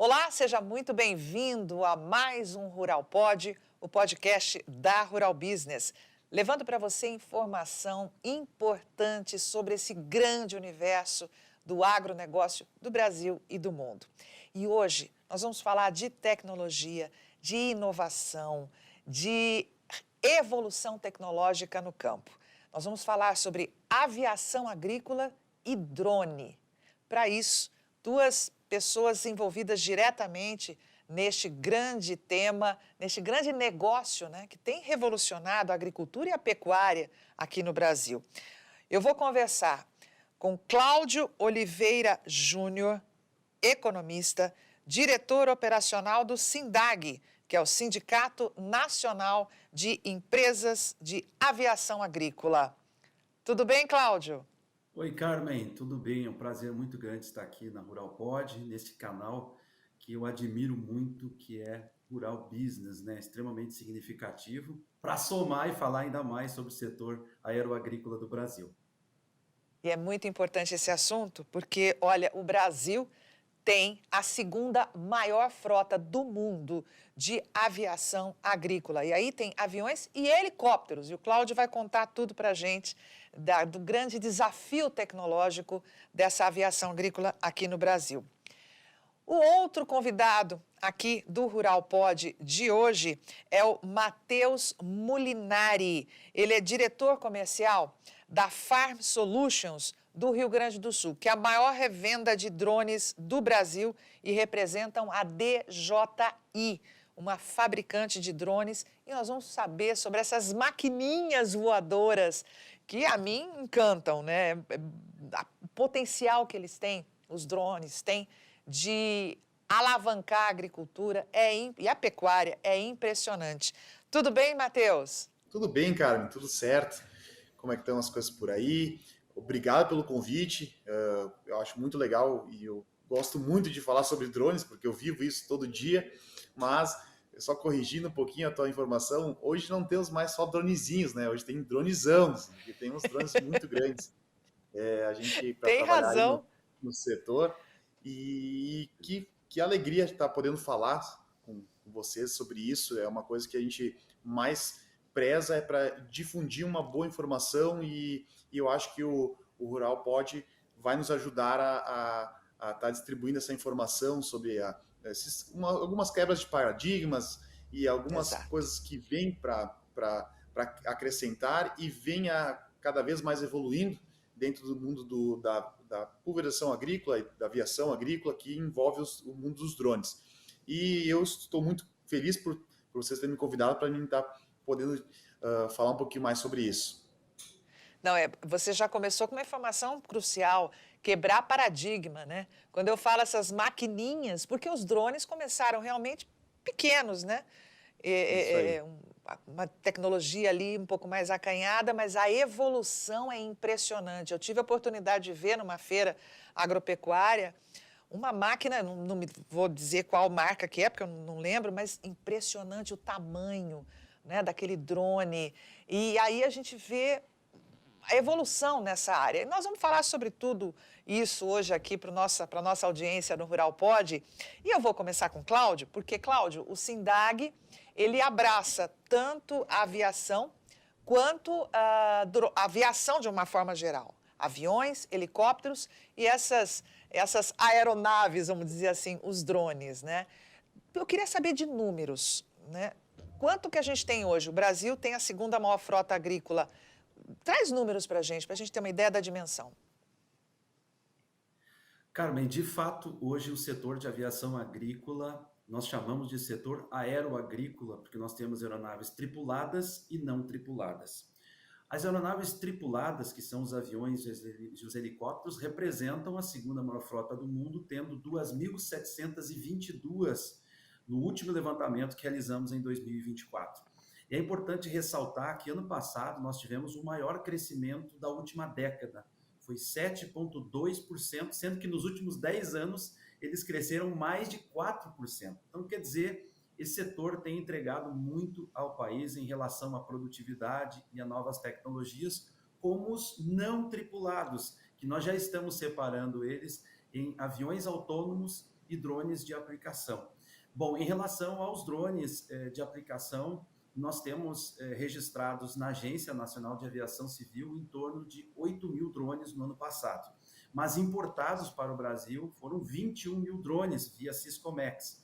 Olá, seja muito bem-vindo a mais um Rural Pod, o podcast da Rural Business, levando para você informação importante sobre esse grande universo do agronegócio do Brasil e do mundo. E hoje nós vamos falar de tecnologia, de inovação, de evolução tecnológica no campo. Nós vamos falar sobre aviação agrícola e drone. Para isso, duas pessoas envolvidas diretamente neste grande tema, neste grande negócio, né, que tem revolucionado a agricultura e a pecuária aqui no Brasil. Eu vou conversar com Cláudio Oliveira Júnior, economista, diretor operacional do SINDAG, que é o Sindicato Nacional de Empresas de Aviação Agrícola. Tudo bem, Cláudio? Oi, Carmen, tudo bem? É um prazer muito grande estar aqui na Rural Pod, neste canal que eu admiro muito, que é Rural Business, né? Extremamente significativo, para somar e falar ainda mais sobre o setor aeroagrícola do Brasil. E é muito importante esse assunto, porque, olha, o Brasil tem a segunda maior frota do mundo de aviação agrícola. E aí tem aviões e helicópteros. E o Cláudio vai contar tudo para a gente do grande desafio tecnológico dessa aviação agrícola aqui no Brasil. O outro convidado aqui do Rural Pod de hoje é o Matheus Mulinari. Ele é diretor comercial da Farm Solutions do Rio Grande do Sul, que é a maior revenda de drones do Brasil e representam a DJI, uma fabricante de drones. E nós vamos saber sobre essas maquininhas voadoras que a mim encantam, né? O potencial que eles têm, os drones têm, de alavancar a agricultura e a pecuária é impressionante. Tudo bem, Matheus? Tudo bem, Carmen, tudo certo. Como é que estão as coisas por aí? Obrigado pelo convite. Eu acho muito legal e eu gosto muito de falar sobre drones, porque eu vivo isso todo dia. Mas, só corrigindo um pouquinho a tua informação, hoje não temos mais só dronezinhos, né? Hoje tem dronezãos, porque tem uns drones muito grandes. A gente, para Tem trabalhar aí razão. no setor, e que alegria estar podendo falar com vocês sobre isso. É uma coisa que a gente mais preza, é para difundir uma boa informação, e eu acho que o Rural vai nos ajudar a estar distribuindo essa informação sobre algumas quebras de paradigmas e algumas Exato. coisas que vêm para acrescentar e venha cada vez mais evoluindo dentro do mundo da pulverização agrícola e da aviação agrícola, que envolve o mundo dos drones. E eu estou muito feliz por vocês terem me convidado para mim estar podendo falar um pouquinho mais sobre isso. Não, você já começou com uma informação crucial, quebrar paradigma, né? Quando eu falo essas maquininhas, porque os drones começaram realmente pequenos, né? Isso aí. Uma tecnologia ali um pouco mais acanhada, mas a evolução é impressionante. Eu tive a oportunidade de ver numa feira agropecuária uma máquina, não me vou dizer qual marca que é, porque eu não lembro, mas impressionante o tamanho, né, daquele drone. E aí a gente vê a evolução nessa área. E nós vamos falar sobre tudo isso hoje aqui para a nossa audiência no Rural Pod. E eu vou começar com o Cláudio, porque, Cláudio, o SINDAG, ele abraça tanto a aviação quanto a aviação de uma forma geral. Aviões, helicópteros e essas aeronaves, vamos dizer assim, os drones, né? Eu queria saber de números, né? Quanto que a gente tem hoje? O Brasil tem a segunda maior frota agrícola. Traz números para a gente ter uma ideia da dimensão. Carmen, de fato, hoje o setor de aviação agrícola, nós chamamos de setor aeroagrícola, porque nós temos aeronaves tripuladas e não tripuladas. As aeronaves tripuladas, que são os aviões e os helicópteros, representam a segunda maior frota do mundo, tendo 2.722 no último levantamento que realizamos em 2024. E é importante ressaltar que ano passado nós tivemos o maior crescimento da última década, foi 7,2%, sendo que nos últimos 10 anos eles cresceram mais de 4%. Então, quer dizer, esse setor tem entregado muito ao país em relação à produtividade e a novas tecnologias, como os não tripulados, que nós já estamos separando eles em aviões autônomos e drones de aplicação. Bom, em relação aos drones de aplicação, nós temos registrados na Agência Nacional de Aviação Civil em torno de 8.000 drones no ano passado. Mas importados para o Brasil foram 21.000 drones via Siscomex.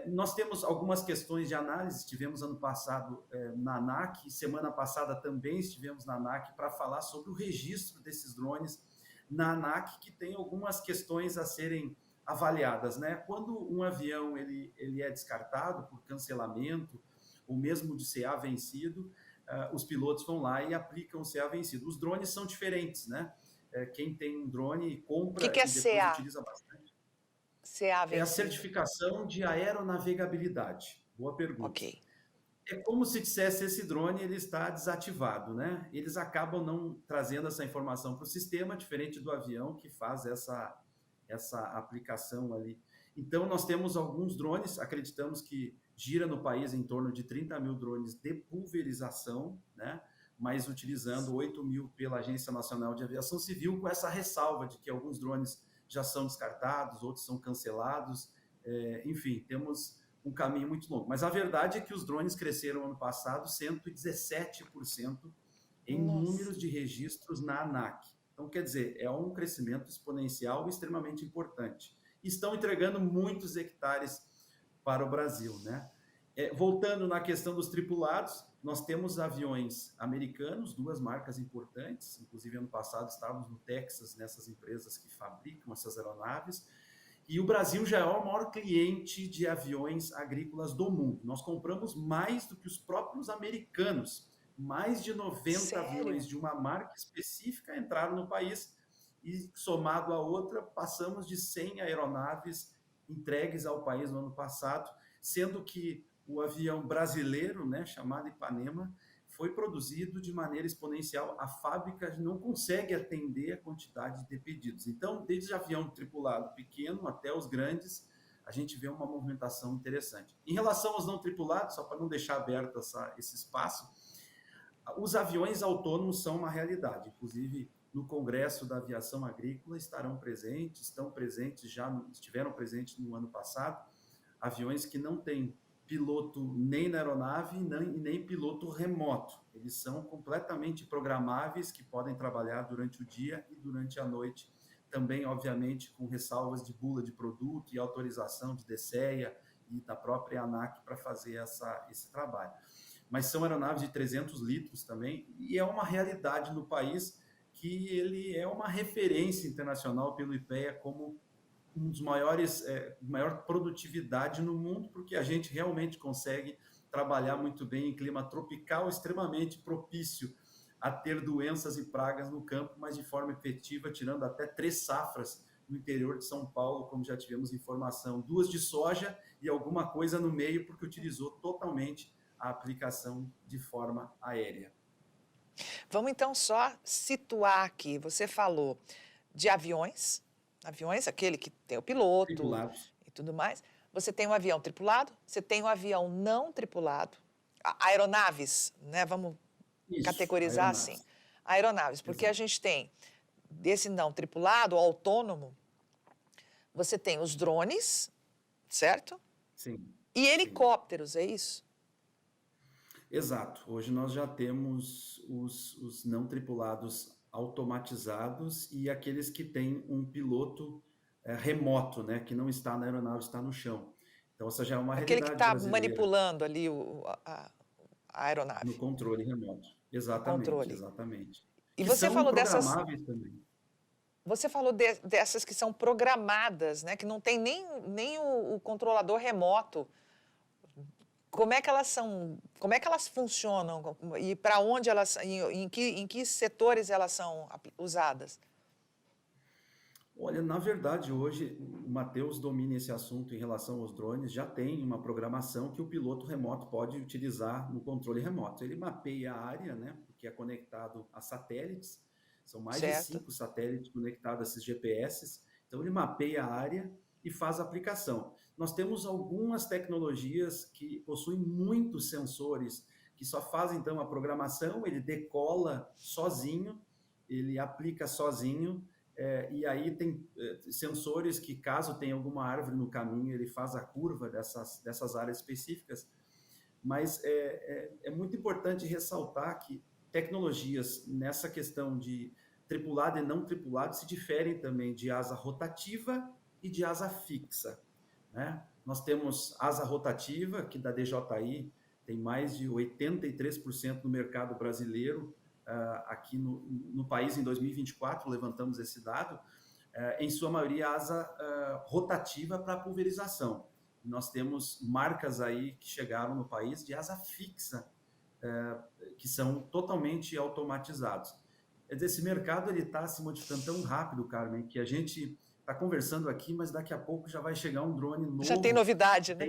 Nós temos algumas questões de análise, estivemos ano passado na ANAC, semana passada também estivemos na ANAC para falar sobre o registro desses drones na ANAC, que tem algumas questões a serem avaliadas, né? Quando um avião ele é descartado por cancelamento, ou mesmo de CA vencido, os pilotos vão lá e aplicam o CA vencido. Os drones são diferentes, né? Quem tem um drone compra O que é e depois CA? utiliza bastante. CA vencido. É a certificação de aeronavegabilidade. Boa pergunta. Ok. É como se dissesse esse drone ele está desativado, né? Eles acabam não trazendo essa informação para o sistema, diferente do avião que faz essa aplicação ali. Então, nós temos alguns drones, acreditamos que gira no país em torno de 30.000 drones de pulverização, né? Mas utilizando 8.000 pela Agência Nacional de Aviação Civil, com essa ressalva de que alguns drones já são descartados, outros são cancelados, enfim, temos um caminho muito longo. Mas a verdade é que os drones cresceram ano passado 117% em números de registros na ANAC. Então, quer dizer, é um crescimento exponencial extremamente importante. Estão entregando muitos hectares para o Brasil, né? Voltando na questão dos tripulados, nós temos aviões americanos, 2 marcas importantes, inclusive ano passado estávamos no Texas, nessas empresas que fabricam essas aeronaves, e o Brasil já é o maior cliente de aviões agrícolas do mundo. Nós compramos mais do que os próprios americanos. Mais de 90 aviões de uma marca específica entraram no país e, somado a outra, passamos de 100 aeronaves entregues ao país no ano passado, sendo que o avião brasileiro, né, chamado Ipanema, foi produzido de maneira exponencial. A fábrica não consegue atender a quantidade de pedidos. Então, desde avião tripulado pequeno até os grandes, a gente vê uma movimentação interessante. Em relação aos não tripulados, só para não deixar aberto esse espaço, os aviões autônomos são uma realidade. Inclusive, no Congresso da Aviação Agrícola estão presentes, estiveram presentes no ano passado, aviões que não têm piloto nem na aeronave e nem piloto remoto. Eles são completamente programáveis, que podem trabalhar durante o dia e durante a noite. Também, obviamente, com ressalvas de bula de produto e autorização de DCEA e da própria ANAC para fazer esse trabalho. Mas são aeronaves de 300 litros também, e é uma realidade no país que ele é uma referência internacional pelo IPEA como um dos maior produtividade no mundo, porque a gente realmente consegue trabalhar muito bem em clima tropical, extremamente propício a ter doenças e pragas no campo, mas de forma efetiva, tirando até 3 safras no interior de São Paulo, como já tivemos informação, 2 de soja e alguma coisa no meio, porque utilizou totalmente a aplicação de forma aérea. Vamos então só situar aqui. Você falou de aviões, aquele que tem o piloto Tripulados. E tudo mais. Você tem um avião tripulado, você tem um avião não tripulado, aeronaves, né? Vamos categorizar assim. Aeronaves, porque Exato. a gente tem desse não tripulado, autônomo, você tem os drones, certo? Sim. E helicópteros, é isso? Exato. Hoje nós já temos os não tripulados automatizados e aqueles que têm um piloto remoto, né, que não está na aeronave, está no chão. Então, essa já é uma Aquele que realidade está brasileira. manipulando ali a aeronave. No controle remoto. Exatamente, Controle. exatamente. E Que você são falou dessas. programáveis também. Você falou dessas que são programadas, né, que não tem nem o controlador remoto. Como é que elas funcionam e para onde elas, em que setores elas são usadas? Olha, na verdade, hoje o Matheus domina esse assunto em relação aos drones, já tem uma programação que o piloto remoto pode utilizar no controle remoto. Ele mapeia a área, né, porque é conectado a satélites, são mais de 5 satélites conectados a esses GPS, então ele mapeia a área e faz a aplicação. Nós temos algumas tecnologias que possuem muitos sensores, que só fazem então a programação, ele decola sozinho, ele aplica sozinho, E aí tem sensores que, caso tenha alguma árvore no caminho, ele faz a curva dessas áreas específicas. Mas é muito importante ressaltar que tecnologias nessa questão de tripulado e não tripulado se diferem também de asa rotativa e de asa fixa, né? Nós temos asa rotativa, que da DJI tem mais de 83% no mercado brasileiro, aqui no país em 2024, levantamos esse dado, em sua maioria asa rotativa para pulverização. Nós temos marcas aí que chegaram no país de asa fixa, que são totalmente automatizados. Quer dizer, esse mercado está se modificando tão rápido, Carmen, que a gente está conversando aqui, mas daqui a pouco já vai chegar um drone novo. Já tem novidade, né?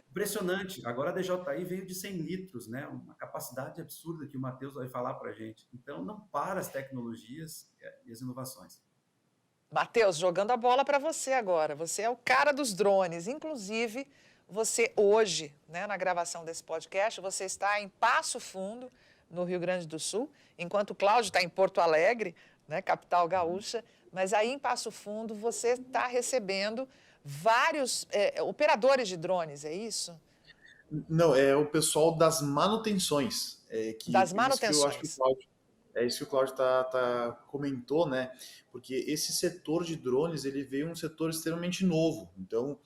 Impressionante. Agora a DJI veio de 100 litros, né? Uma capacidade absurda que o Matheus vai falar para a gente. Então, não para as tecnologias e as inovações. Matheus, jogando a bola para você agora. Você é o cara dos drones. Inclusive, você hoje, né, na gravação desse podcast, você está em Passo Fundo, no Rio Grande do Sul, enquanto o Cláudio está em Porto Alegre, né, capital gaúcha. Mas aí em Passo Fundo você está recebendo vários operadores de drones, é isso? Não, é o pessoal das manutenções. Das Isso que eu acho que manutenções. isso que o Cláudio comentou, né? Porque esse setor de drones, ele veio um setor extremamente novo. Então,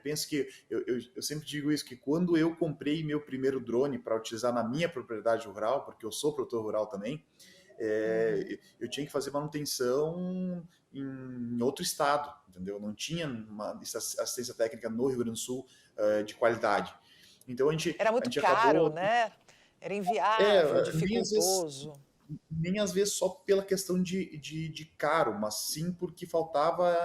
penso que eu sempre digo isso, que quando eu comprei meu primeiro drone para utilizar na minha propriedade rural, porque eu sou produtor rural também, eu tinha que fazer manutenção em outro estado, entendeu? Não tinha uma assistência técnica no Rio Grande do Sul de qualidade. Então Era muito caro, né? Era inviável, dificultoso. Nem às vezes só pela questão de caro, mas sim porque faltava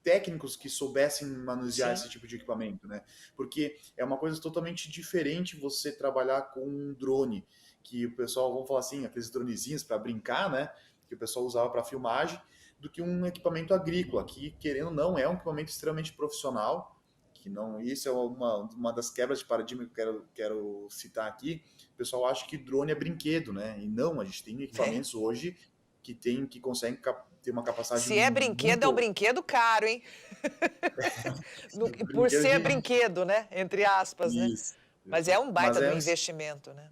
técnicos que soubessem manusear esse tipo de equipamento, né? Porque é uma coisa totalmente diferente você trabalhar com um drone, que o pessoal, vamos falar assim, aqueles dronezinhos para brincar, né? Que o pessoal usava para filmagem, do que um equipamento agrícola, que, querendo ou não, é um equipamento extremamente profissional, que não, isso é uma das quebras de paradigma que eu quero citar aqui. O pessoal acha que drone é brinquedo, né? E não, a gente tem equipamentos hoje que conseguem ter uma capacidade. Se é brinquedo, é um brinquedo caro, hein? Por ser brinquedo, né? Entre aspas, isso, né? Mas é um baita do investimento, né?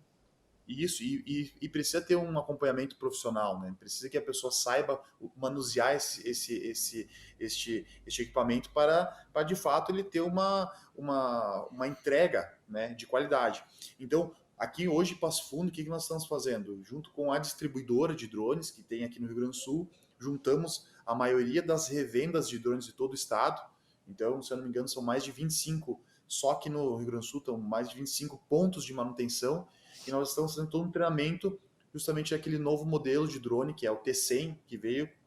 Isso, e precisa ter um acompanhamento profissional, né? Precisa que a pessoa saiba manusear este equipamento para de fato ele ter uma entrega, né, de qualidade. Então, aqui hoje em Passo Fundo, o que nós estamos fazendo? Junto com a distribuidora de drones que tem aqui no Rio Grande do Sul, juntamos a maioria das revendas de drones de todo o estado. Então, se eu não me engano, são mais de 25, só que no Rio Grande do Sul estão mais de 25 pontos de manutenção, e nós estamos fazendo todo um treinamento justamente aquele novo modelo de drone, que é o T100, que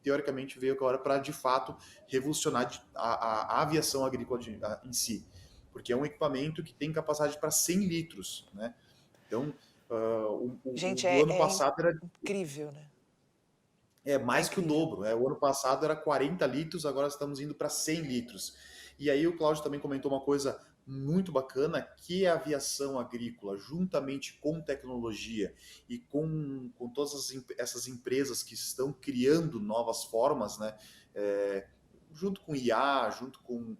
teoricamente veio agora para, de fato, revolucionar a aviação agrícola em si. Porque é um equipamento que tem capacidade para 100 litros, né? Então, Gente, o ano passado era incrível, né? É mais que o dobro. O ano passado era 40 litros, agora estamos indo para 100 litros. E aí o Cláudio também comentou uma coisa muito bacana, que é a aviação agrícola, juntamente com tecnologia e com todas essas empresas que estão criando novas formas, né? Junto com IA, junto com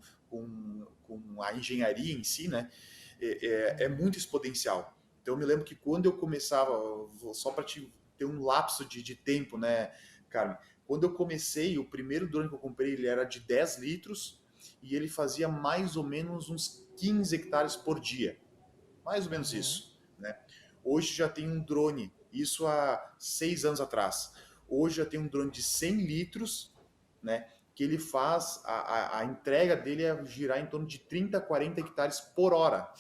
a engenharia em si, né? É muito exponencial. Então eu me lembro que quando eu começava, só para ter um lapso de tempo, né, Carmen? Quando eu comecei, o primeiro drone que eu comprei, ele era de 10 litros e ele fazia mais ou menos uns 15 hectares por dia. Mais ou menos isso, né? Hoje já tem um drone, isso há 6 anos atrás. Hoje já tem um drone de 100 litros, né? Que ele faz, a entrega dele é girar em torno de 30, 40 hectares por hora.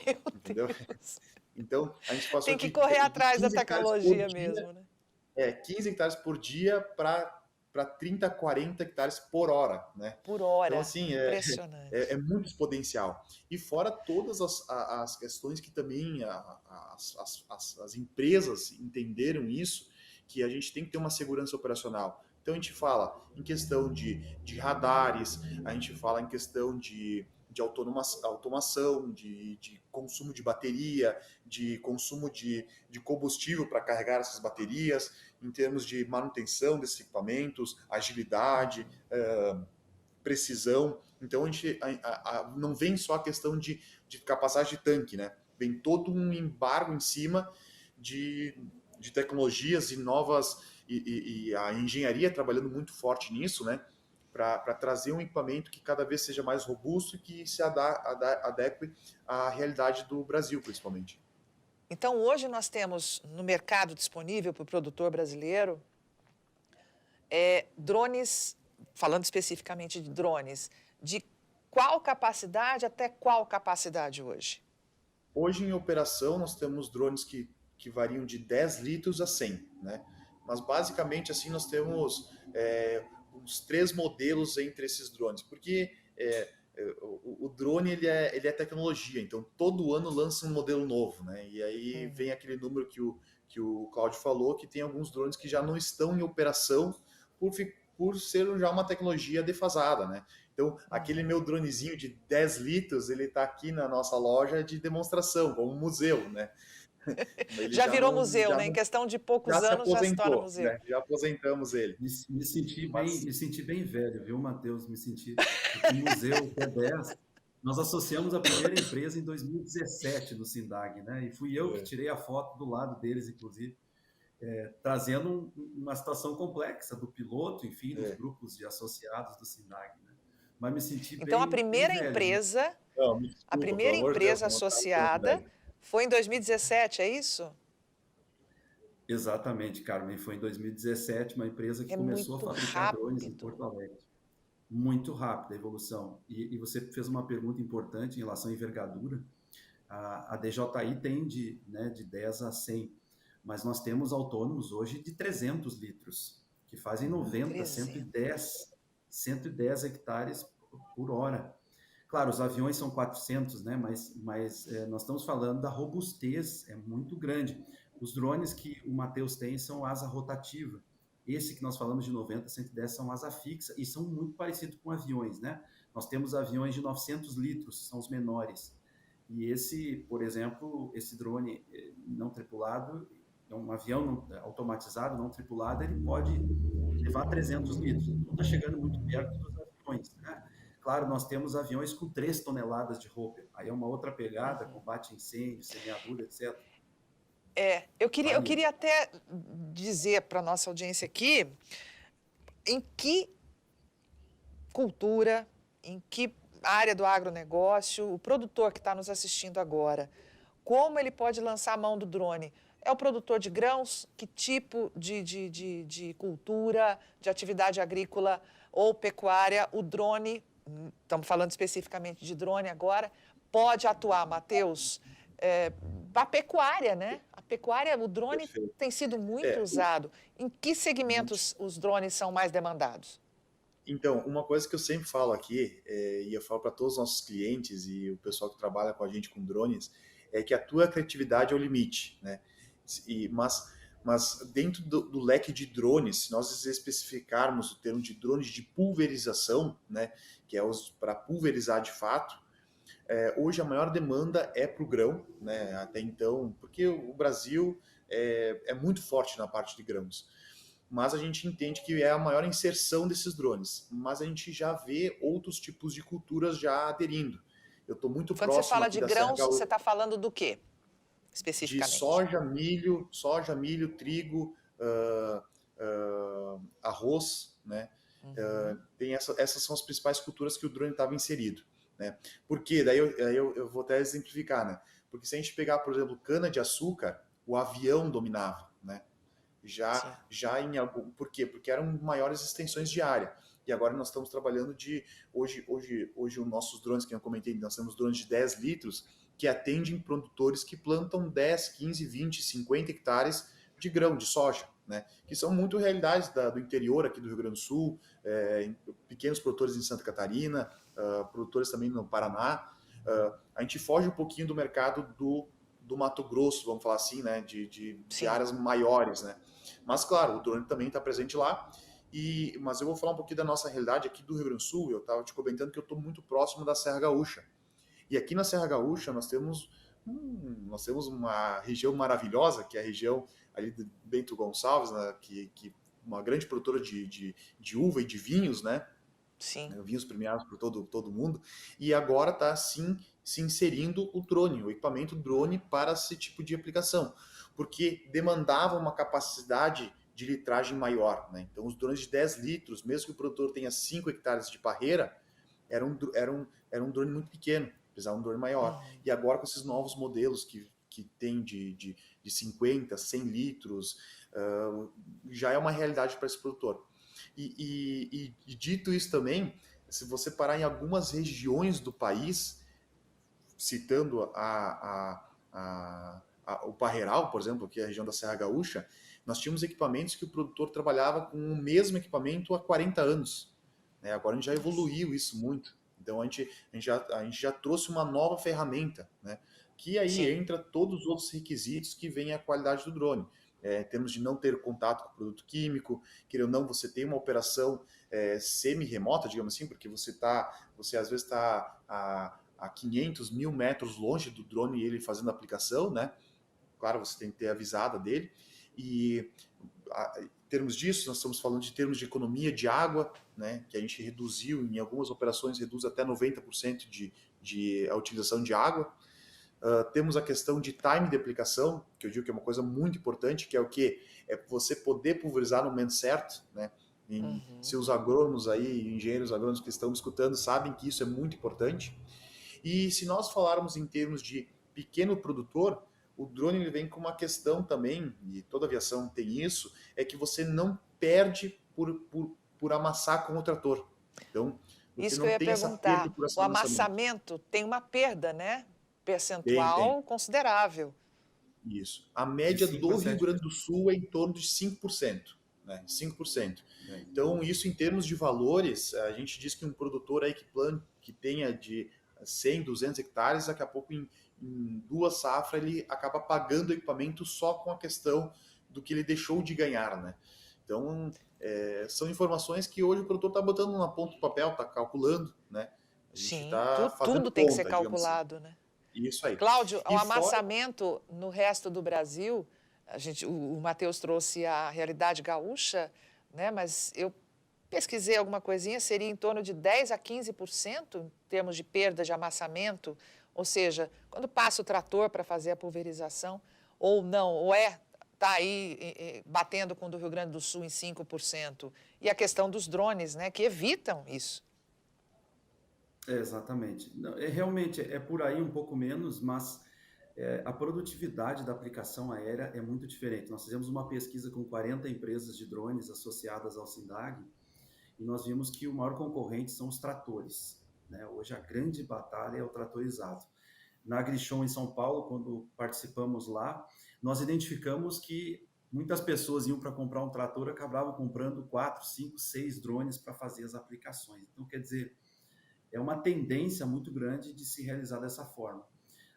Meu Entendeu? Deus. Então, a gente passou tem que correr atrás da tecnologia mesmo, né? 15 hectares por dia para 30, 40 hectares por hora, né? Por hora. Então, assim, impressionante. É muito exponencial. E fora todas as questões que também as empresas entenderam isso, que a gente tem que ter uma segurança operacional. Então, a gente fala em questão de radares, a gente fala em questão de automação, de consumo de bateria, de consumo de combustível para carregar essas baterias, em termos de manutenção desses equipamentos, agilidade, precisão. Então, não vem só a questão de capacidade de tanque, né? Vem todo um embargo em cima de tecnologias e novas, e a engenharia trabalhando muito forte nisso, né? Para trazer um equipamento que cada vez seja mais robusto e que se adeque à realidade do Brasil, principalmente. Então, hoje nós temos no mercado disponível para o produtor brasileiro drones, falando especificamente de drones, de qual capacidade até qual capacidade hoje? Hoje, em operação, nós temos drones que variam de 10 litros a 100, né? Mas, basicamente, assim, nós temos uns 3 modelos entre esses drones, porque o drone ele é tecnologia, então todo ano lança um modelo novo, né? E aí vem aquele número que o Cláudio falou, que tem alguns drones que já não estão em operação por ser já uma tecnologia defasada, né? Então, aquele meu dronezinho de 10 litros, ele está aqui na nossa loja de demonstração, como um museu, né? Ele Já virou não, museu, né? Em questão de já poucos se anos já se torna aposentou, museu. né? Já aposentamos ele. Me senti bem velho, viu, Matheus? Porque museu, que é 10, nós associamos a primeira empresa em 2017 no SINDAG, né? E fui eu que tirei a foto do lado deles, inclusive, trazendo uma situação complexa do piloto, enfim, dos grupos de associados do SINDAG, né? Mas me senti Então, bem velho. Não, me desculpa, a primeira pelo amor de Deus, empresa não tá tão associada velho. foi em 2017, é isso? Exatamente, Carmen. Foi em 2017 uma empresa que É começou a muito fabricar drones em rápido. Porto Alegre. Muito rápida a evolução. E você fez uma pergunta importante em relação à envergadura. A DJI tem de 10 a 100, mas nós temos autônomos hoje de 300 litros, que fazem 90, 300. 110 hectares por hora. Claro, os aviões são 400, né? Mas nós estamos falando da robustez, é muito grande. Os drones que o Matheus tem são asa rotativa. Esse que nós falamos de 90, 110 são asa fixa e são muito parecidos com aviões, né? Nós temos aviões de 900 litros, são os menores. E esse, por exemplo, esse drone não tripulado, é um avião automatizado, não tripulado, ele pode levar 300 litros. Não está chegando muito perto dos aviões, né? Claro, nós temos aviões com 3 toneladas de Hopper. Aí é uma outra pegada, combate a incêndio, semeadura, etc. Eu queria até dizer para a nossa audiência aqui em que cultura, em que área do agronegócio, o produtor que está nos assistindo agora, como ele pode lançar a mão do drone? É o produtor de grãos? Que tipo de cultura, de atividade agrícola ou pecuária o drone, estamos falando especificamente de drone agora, pode atuar, Matheus? A pecuária, né? A pecuária, o drone Perfeito. tem sido muito usado. Em que segmentos os drones são mais demandados? Então, uma coisa que eu sempre falo aqui, e eu falo para todos os nossos clientes e o pessoal que trabalha com a gente com drones, é que a tua criatividade é o limite, né? Mas dentro do leque de drones, se nós especificarmos o termo de drones de pulverização, né, que é para pulverizar de fato, hoje a maior demanda é para o grão, né, até então, porque o Brasil é muito forte na parte de grãos. Mas a gente entende que é a maior inserção desses drones. Mas a gente já vê outros tipos de culturas já aderindo. Eu estou muito Quando próximo você fala aqui de da Serra grãos, Gaúcha. você está falando do quê, De especificamente? soja, milho, trigo, arroz, né? Essas são as principais culturas que o drone estava inserido, né? Por quê? Daí eu vou até exemplificar, né? Porque se a gente pegar, por exemplo, cana de açúcar, o avião dominava, né? Já em algum... Por quê? Porque eram maiores extensões de área. E agora nós estamos trabalhando hoje os nossos drones, que eu comentei, nós temos drones de 10 litros que atendem produtores que plantam 10, 15, 20, 50 hectares de grão, de soja, né? Que são muito realidades do interior aqui do Rio Grande do Sul, pequenos produtores em Santa Catarina, produtores também no Paraná. A gente foge um pouquinho do mercado do Mato Grosso, vamos falar assim, né? De áreas maiores, né? Mas, claro, o drone também está presente lá Mas eu vou falar um pouquinho da nossa realidade aqui do Rio Grande do Sul. Eu estava te comentando que eu estou muito próximo da Serra Gaúcha. E aqui na Serra Gaúcha nós temos uma região maravilhosa, que é a região ali de Bento Gonçalves, né, que uma grande produtora de uva e de vinhos, né? Sim. Vinhos premiados por todo mundo. E agora está sim se inserindo o drone, o equipamento drone para esse tipo de aplicação, porque demandava uma capacidade de litragem maior, né? Então os drones de 10 litros, mesmo que o produtor tenha 5 hectares de parreira, era um drone muito pequeno, precisava de um drone maior. E agora com esses novos modelos que tem de 50, 100 litros, já é uma realidade para esse produtor. E dito isso também, se você parar em algumas regiões do país, citando o Parreiral, por exemplo, que é a região da Serra Gaúcha, nós tínhamos equipamentos que o produtor trabalhava com o mesmo equipamento há 40 anos. Né? Agora a gente já evoluiu isso muito. Então a gente já trouxe uma nova ferramenta, né? Que aí Sim. entra todos os outros requisitos que vem a qualidade do drone. Em termos de não ter contato com o produto químico, queira ou não, você tem uma operação semi-remota, digamos assim, porque você às vezes está a 500 mil metros longe do drone e ele fazendo a aplicação, né? Claro, você tem que ter a avisada dele. E em termos disso, nós estamos falando de termos de economia de água, né? Que a gente reduziu, em algumas operações, reduz até 90% de a utilização de água. Temos a questão de time de aplicação, que eu digo que é uma coisa muito importante, que é o quê? É você poder pulverizar no momento certo, né? Se os agrônomos aí, engenheiros agrônomos que estão me escutando, sabem que isso é muito importante. E se nós falarmos em termos de pequeno produtor, o drone ele vem com uma questão também, e toda aviação tem isso, é que você não perde por amassar com o trator. Então, você Isso que eu não ia tem essa perda perguntar. por O amassamento. amassamento tem uma perda, né? Tem. Percentual considerável. Isso. A De média 5 do a Rio 7%. Grande do Sul é em torno de 5%. Né? 5%. Então, isso em termos de valores, a gente diz que um produtor aí que tenha de 100, 200 hectares, daqui a pouco em 2 safras ele acaba pagando o equipamento só com a questão do que ele deixou de ganhar, né? Então, são informações que hoje o produtor está botando na ponta do papel, está calculando, né? A gente Sim, está fazendo tudo tem que ser conta, digamos assim. calculado, né? Isso aí. Cláudio, o E fora amassamento no resto do Brasil, o Matheus trouxe a realidade gaúcha, né? Mas eu pesquisei alguma coisinha, seria em torno de 10 a 15% em termos de perda de amassamento, ou seja, quando passa o trator para fazer a pulverização, ou não, está aí batendo com o do Rio Grande do Sul em 5%. E a questão dos drones, né, que evitam isso. Exatamente. Não, realmente é por aí um pouco menos, mas a produtividade da aplicação aérea é muito diferente. Nós fizemos uma pesquisa com 40 empresas de drones associadas ao SINDAG e nós vimos que o maior concorrente são os tratores. Né? Hoje a grande batalha é o tratorizado. Na AgriShow em São Paulo, quando participamos lá, nós identificamos que muitas pessoas iam para comprar um trator e acabavam comprando 4, 5, 6 drones para fazer as aplicações. Então, quer dizer, é uma tendência muito grande de se realizar dessa forma.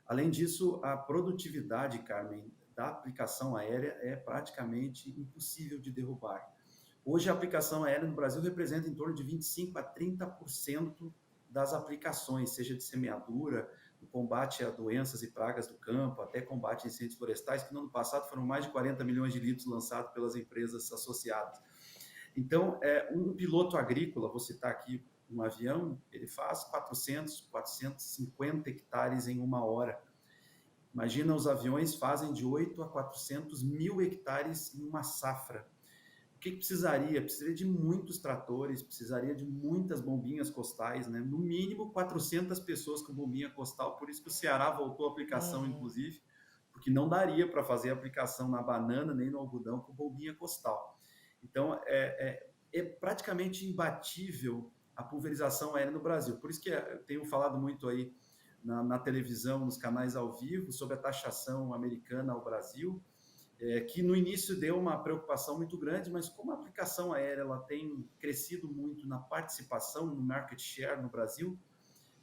Além disso, a produtividade, Carmen, da aplicação aérea é praticamente impossível de derrubar. Hoje, a aplicação aérea no Brasil representa em torno de 25% a 30% das aplicações, seja de semeadura, do combate a doenças e pragas do campo, até combate a incêndios florestais, que no ano passado foram mais de 40 milhões de litros lançados pelas empresas associadas. Então, um piloto agrícola, vou citar aqui um avião, ele faz 400, 450 hectares em 1 hora. Imagina, os aviões fazem de 8 a 400 mil hectares em uma safra. O que precisaria? Precisaria de muitos tratores, precisaria de muitas bombinhas costais, né? No mínimo 400 pessoas com bombinha costal, por isso que o Ceará voltou à aplicação, inclusive, porque não daria para fazer a aplicação na banana nem no algodão com bombinha costal. Então, é praticamente imbatível a pulverização aérea no Brasil. Por isso que eu tenho falado muito aí na televisão, nos canais ao vivo, sobre a taxação americana ao Brasil, que no início deu uma preocupação muito grande, mas como a aplicação aérea ela tem crescido muito na participação, no market share no Brasil,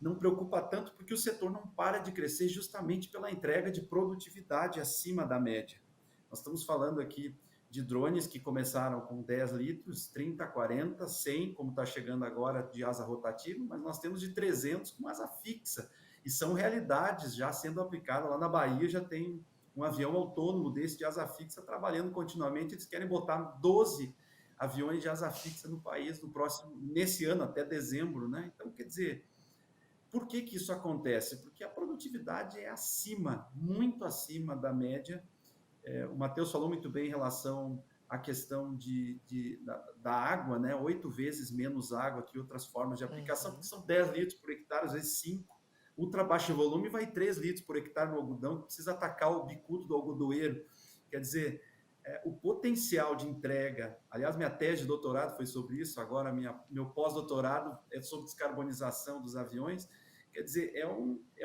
não preocupa tanto porque o setor não para de crescer justamente pela entrega de produtividade acima da média. Nós estamos falando aqui de drones que começaram com 10 litros, 30, 40, 100, como está chegando agora de asa rotativa, mas nós temos de 300 com asa fixa. E são realidades já sendo aplicadas. Lá na Bahia já tem um avião autônomo desse de asa fixa trabalhando continuamente. Eles querem botar 12 aviões de asa fixa no país nesse ano, até dezembro, né? Então, quer dizer, por que isso acontece? Porque a produtividade é muito acima da média. O Matheus falou muito bem em relação à questão da água, né? 8 vezes menos água que outras formas de aplicação, porque são 10 litros por hectare, às vezes 5. Ultra baixo volume vai 3 litros por hectare no algodão, que precisa atacar o bicudo do algodoeiro. Quer dizer, o potencial de entrega, aliás, minha tese de doutorado foi sobre isso, agora meu pós-doutorado é sobre descarbonização dos aviões. Quer dizer, é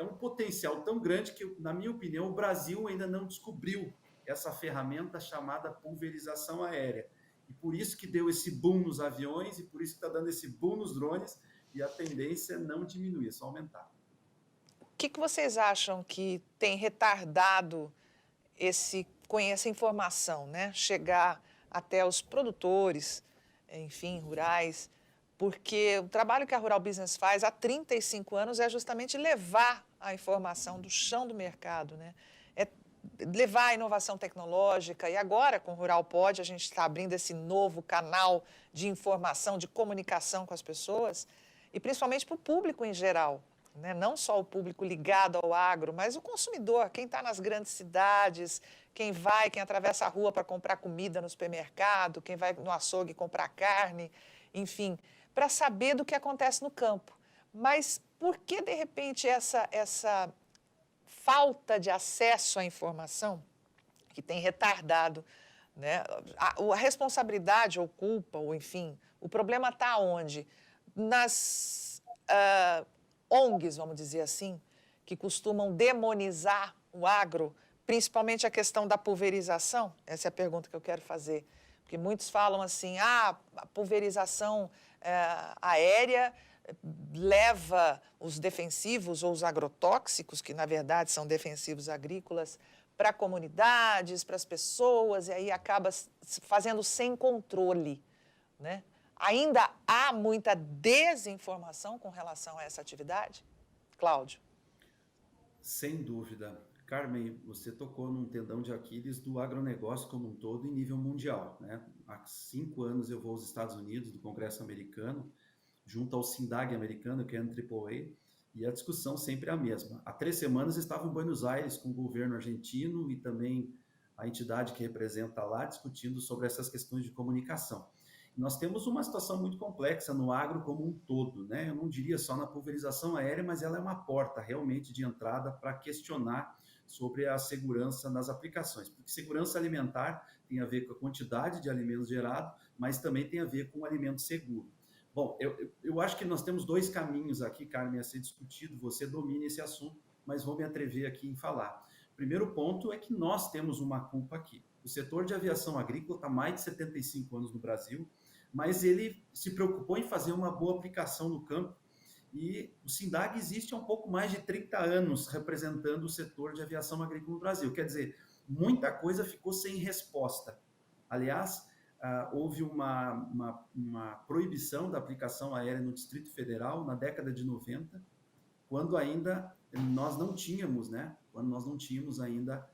um potencial tão grande que, na minha opinião, o Brasil ainda não descobriu essa ferramenta chamada pulverização aérea. E por isso que deu esse boom nos aviões e por isso que está dando esse boom nos drones, e a tendência é não diminuir, é só aumentar. O que vocês acham que tem retardado essa informação, né? Chegar até os produtores, enfim, rurais? Porque o trabalho que a Rural Business faz há 35 anos é justamente levar a informação do chão do mercado, né? É levar a inovação tecnológica. E agora, com o Rural Pod, a gente está abrindo esse novo canal de informação, de comunicação com as pessoas, e principalmente para o público em geral, né? Não só o público ligado ao agro, mas o consumidor, quem está nas grandes cidades, quem atravessa a rua para comprar comida no supermercado, quem vai no açougue comprar carne, enfim, para saber do que acontece no campo. Mas por que, de repente, essa falta de acesso à informação que tem retardado, né? A responsabilidade ou culpa, ou enfim, o problema está onde? Nas ONGs, vamos dizer assim, que costumam demonizar o agro, principalmente a questão da pulverização. Essa é a pergunta que eu quero fazer. Porque muitos falam assim, a pulverização aérea leva os defensivos ou os agrotóxicos, que na verdade são defensivos agrícolas, para comunidades, para as pessoas, e aí acaba fazendo sem controle, né? Ainda há muita desinformação com relação a essa atividade? Cláudio. Sem dúvida. Carmen, você tocou num tendão de Aquiles do agronegócio como um todo em nível mundial, né? Há 5 anos eu vou aos Estados Unidos, do Congresso americano, junto ao SINDAG americano, que é a AAA, e a discussão sempre é a mesma. Há 3 semanas estava em Buenos Aires com o governo argentino e também a entidade que representa lá, discutindo sobre essas questões de comunicação. Nós temos uma situação muito complexa no agro como um todo, né? Eu não diria só na pulverização aérea, mas ela é uma porta realmente de entrada para questionar sobre a segurança nas aplicações. Porque segurança alimentar tem a ver com a quantidade de alimentos gerados, mas também tem a ver com o alimento seguro. Bom, eu acho que nós temos 2 caminhos aqui, Carmen, a ser discutido. Você domina esse assunto, mas vou me atrever aqui em falar. Primeiro ponto é que nós temos uma culpa aqui. O setor de aviação agrícola está há mais de 75 anos no Brasil, mas ele se preocupou em fazer uma boa aplicação no campo, e o SINDAG existe há um pouco mais de 30 anos representando o setor de aviação agrícola no Brasil. Quer dizer, muita coisa ficou sem resposta. Aliás, houve uma proibição da aplicação aérea no Distrito Federal na década de 90, quando ainda nós não tínhamos, né? Quando nós não tínhamos ainda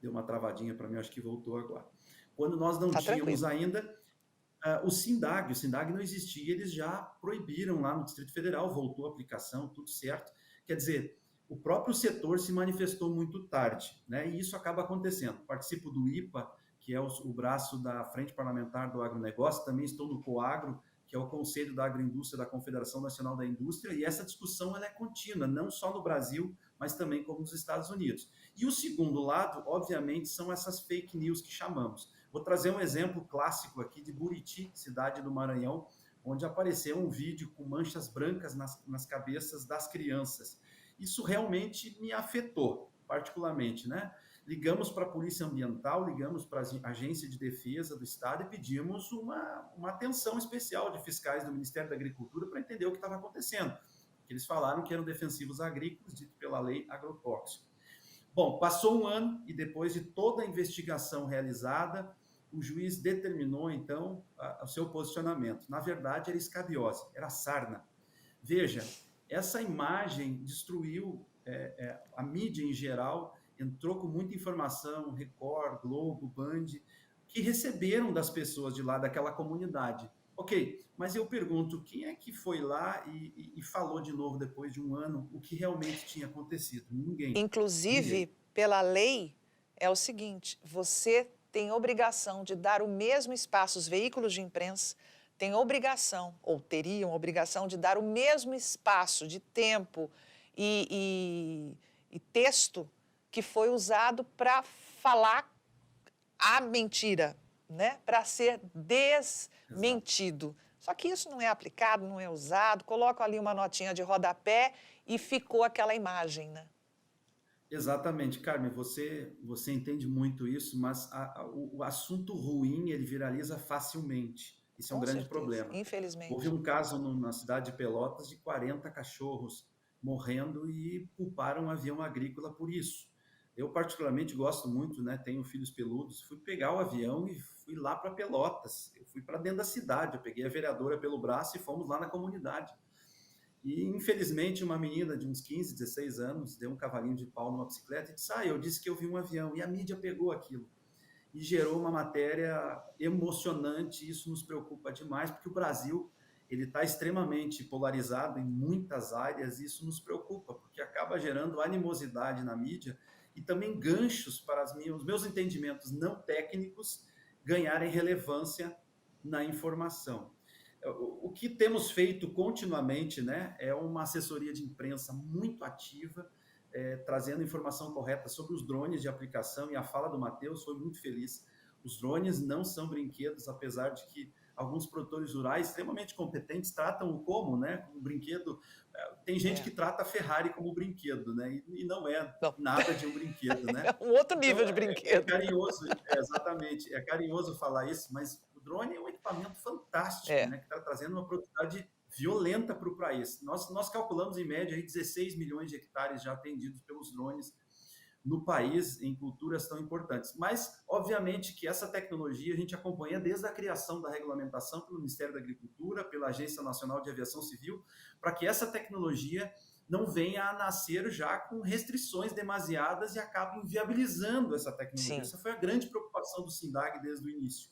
deu uma travadinha para mim, acho que voltou agora. Quando nós não tínhamos ainda o SINDAG não existia, eles já proibiram lá no Distrito Federal, voltou a aplicação, tudo certo. Quer dizer, o próprio setor se manifestou muito tarde, né? E isso acaba acontecendo. Participo do IPA, que é o braço da Frente Parlamentar do Agronegócio, também estou no COAGRO, que é o Conselho da Agroindústria da Confederação Nacional da Indústria, e essa discussão ela é contínua, não só no Brasil, mas também como nos Estados Unidos. E o segundo lado, obviamente, são essas fake news que chamamos. Vou trazer um exemplo clássico aqui de Buriti, cidade do Maranhão, onde apareceu um vídeo com manchas brancas nas cabeças das crianças. Isso realmente me afetou, particularmente, né? Ligamos para a Polícia Ambiental, ligamos para a Agência de Defesa do Estado e pedimos uma atenção especial de fiscais do Ministério da Agricultura para entender o que estava acontecendo. Eles falaram que eram defensivos agrícolas, dito pela lei agrotóxico. Bom, passou um ano e depois de toda a investigação realizada, o juiz determinou, então, o seu posicionamento. Na verdade, era escabiose, era sarna. Veja, essa imagem destruiu a mídia em geral, entrou com muita informação, Record, Globo, Band, que receberam das pessoas de lá, daquela comunidade. Ok, mas eu pergunto, quem é que foi lá e falou de novo depois de um ano o que realmente tinha acontecido? Ninguém. Ninguém. Inclusive, pela lei, é o seguinte: você tem obrigação de dar o mesmo espaço, os veículos de imprensa têm obrigação, ou teriam obrigação, de dar o mesmo espaço de tempo e texto que foi usado para falar a mentira, né? Para ser Exato. desmentido. Só que isso não é aplicado, não é usado, coloca ali uma notinha de rodapé e ficou aquela imagem, né? Exatamente, Carmen, você entende muito isso, mas o assunto ruim ele viraliza facilmente. Isso é um Com grande certeza, problema. Houve infelizmente. um caso na cidade de Pelotas de 40 cachorros morrendo e culparam um avião agrícola por isso. Eu particularmente gosto muito, né? Tenho filhos peludos. Fui pegar o avião e fui lá para Pelotas. Eu fui para dentro da cidade. Eu peguei a vereadora pelo braço e fomos lá na comunidade. E, infelizmente, uma menina de uns 15, 16 anos deu um cavalinho de pau numa bicicleta e disse: eu disse que eu vi um avião. E a mídia pegou aquilo. E gerou uma matéria emocionante. E isso nos preocupa demais, porque o Brasil ele está extremamente polarizado em muitas áreas. E isso nos preocupa, porque acaba gerando animosidade na mídia e também ganchos para os meus entendimentos não técnicos ganharem relevância na informação. O que temos feito continuamente, né, é uma assessoria de imprensa muito ativa, trazendo informação correta sobre os drones de aplicação, e a fala do Matheus foi muito feliz. Os drones não são brinquedos, apesar de que alguns produtores rurais extremamente competentes tratam o como, né, como brinquedo. Tem gente É. que trata a Ferrari como brinquedo, né, e não é Não, nada de um brinquedo, né? é um outro nível Então, de é brinquedo. carinhoso, exatamente, é carinhoso falar isso, mas o drone é um equipamento fantástico, É. né, que está trazendo uma produtividade violenta para o país. Nós calculamos, em média, aí, 16 milhões de hectares já atendidos pelos drones no país, em culturas tão importantes. Mas, obviamente, que essa tecnologia a gente acompanha desde a criação da regulamentação pelo Ministério da Agricultura, pela Agência Nacional de Aviação Civil, para que essa tecnologia não venha a nascer já com restrições demasiadas e acabe inviabilizando essa tecnologia. Sim. Essa foi a grande preocupação do SINDAG desde o início,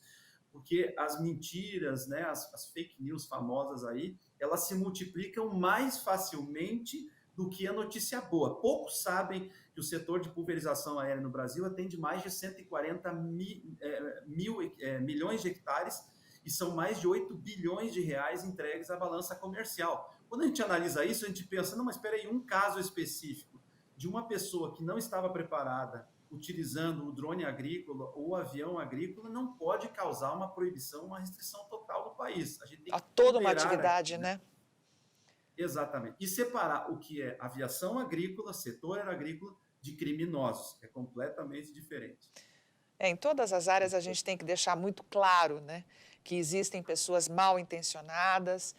porque as mentiras, né, as fake news famosas aí, elas se multiplicam mais facilmente do que a notícia boa. Poucos sabem que o setor de pulverização aérea no Brasil atende mais de 140 milhões de hectares e são mais de 8 bilhões de reais entregues à balança comercial. Quando a gente analisa isso, a gente pensa, não, mas espera aí, um caso específico de uma pessoa que não estava preparada utilizando o drone agrícola ou o avião agrícola não pode causar uma proibição, uma restrição total do país. A gente tem A que toda uma ponderar atividade, aqui, né? né? Exatamente. E separar o que é aviação agrícola, setor agrícola, de criminosos. É completamente diferente. Em todas as áreas a gente tem que deixar muito claro, né, que existem pessoas mal intencionadas,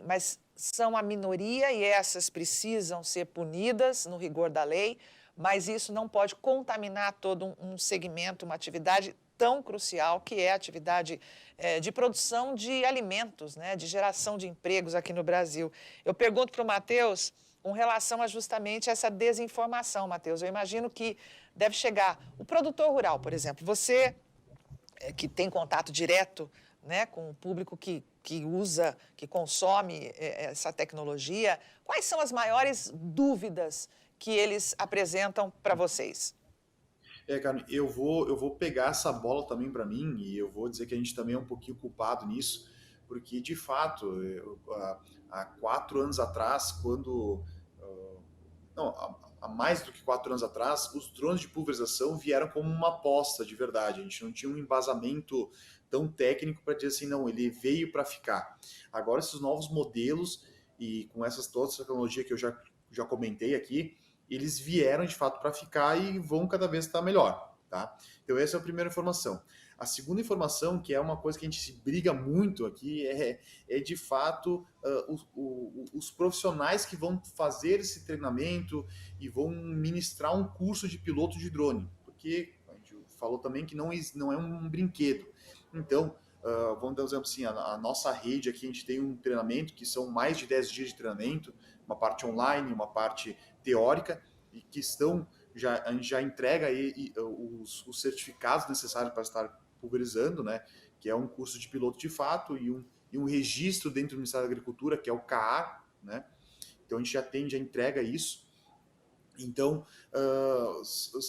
mas são a minoria e essas precisam ser punidas no rigor da lei, mas isso não pode contaminar todo um segmento, uma atividade tão crucial que é a atividade de produção de alimentos, né, de geração de empregos aqui no Brasil. Eu pergunto para o Matheus com relação a justamente essa desinformação, Matheus. Eu imagino que deve chegar o produtor rural, por exemplo, você que tem contato direto, né, com o público que usa, que consome essa tecnologia, quais são as maiores dúvidas que eles apresentam para vocês? Cara, eu vou pegar essa bola também para mim e eu vou dizer que a gente também é um pouquinho culpado nisso, porque de fato, há 4 anos atrás, quando. Não, há mais do que 4 anos atrás, os drones de pulverização vieram como uma aposta de verdade. A gente não tinha um embasamento tão técnico para dizer assim, não, ele veio para ficar. Agora, esses novos modelos e com essas todas as tecnologias que eu já comentei aqui, eles vieram de fato para ficar e vão cada vez estar melhor, tá? Então essa é a primeira informação. A segunda informação, que é uma coisa que a gente se briga muito aqui, é de fato os profissionais que vão fazer esse treinamento e vão ministrar um curso de piloto de drone, porque a gente falou também que não é um brinquedo. Então, vamos dar um exemplo assim, a nossa rede aqui, a gente tem um treinamento que são mais de 10 dias de treinamento, uma parte online, uma parte teórica, e que a gente já entrega aí os certificados necessários para estar pulverizando, né? Que é um curso de piloto de fato e um registro dentro do Ministério da Agricultura, que é o CAA, né? Então a gente já entrega isso. Então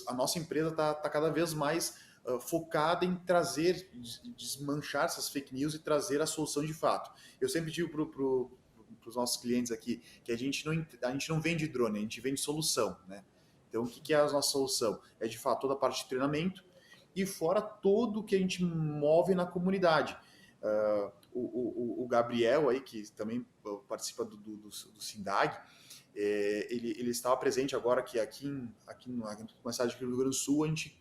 a nossa empresa está cada vez mais focada em trazer, desmanchar essas fake news e trazer a solução de fato. Eu sempre digo para os nossos clientes aqui que a gente não vende drone, a gente vende solução, né? Então o que é a nossa solução? É de fato toda a parte de treinamento, e fora todo o que a gente move na comunidade. O Gabriel, aí, que também participa do Sindag, ele estava presente agora que aqui na cidade do Rio Grande do Sul a gente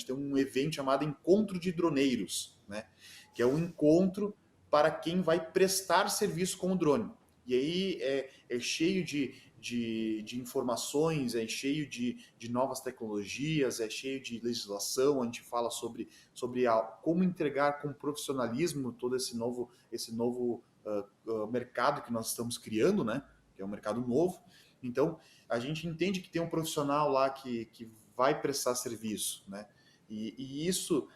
tem um evento chamado Encontro de Droneiros, né? Que é um encontro para quem vai prestar serviço com o drone. E aí é cheio de informações, é cheio de novas tecnologias, é cheio de legislação. A gente fala sobre como entregar com profissionalismo todo esse novo mercado que nós estamos criando, né? Que é um mercado novo. Então, a gente entende que tem um profissional lá que vai prestar serviço, né? E isso,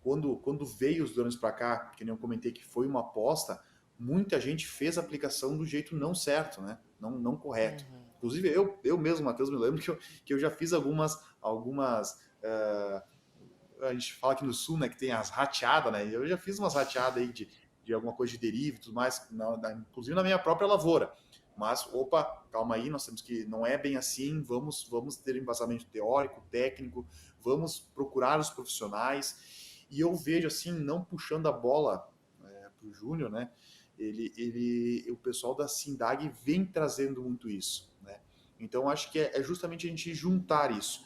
quando veio os drones para cá, que nem eu comentei que foi uma aposta, muita gente fez a aplicação do jeito não certo, né? Não correto. Uhum. Inclusive, eu mesmo, Matheus, me lembro que eu já fiz algumas a gente fala aqui no Sul, né, que tem as rateadas, né? Eu já fiz umas rateadas aí de alguma coisa de deriva e tudo mais, inclusive na minha própria lavoura. Mas, opa, calma aí, nós temos que, não é bem assim, vamos ter embasamento teórico, técnico, vamos procurar os profissionais. E eu vejo, assim, não puxando a bola para o Júnior, né? O pessoal da Sindag vem trazendo muito isso, né? Então, acho que é justamente a gente juntar isso.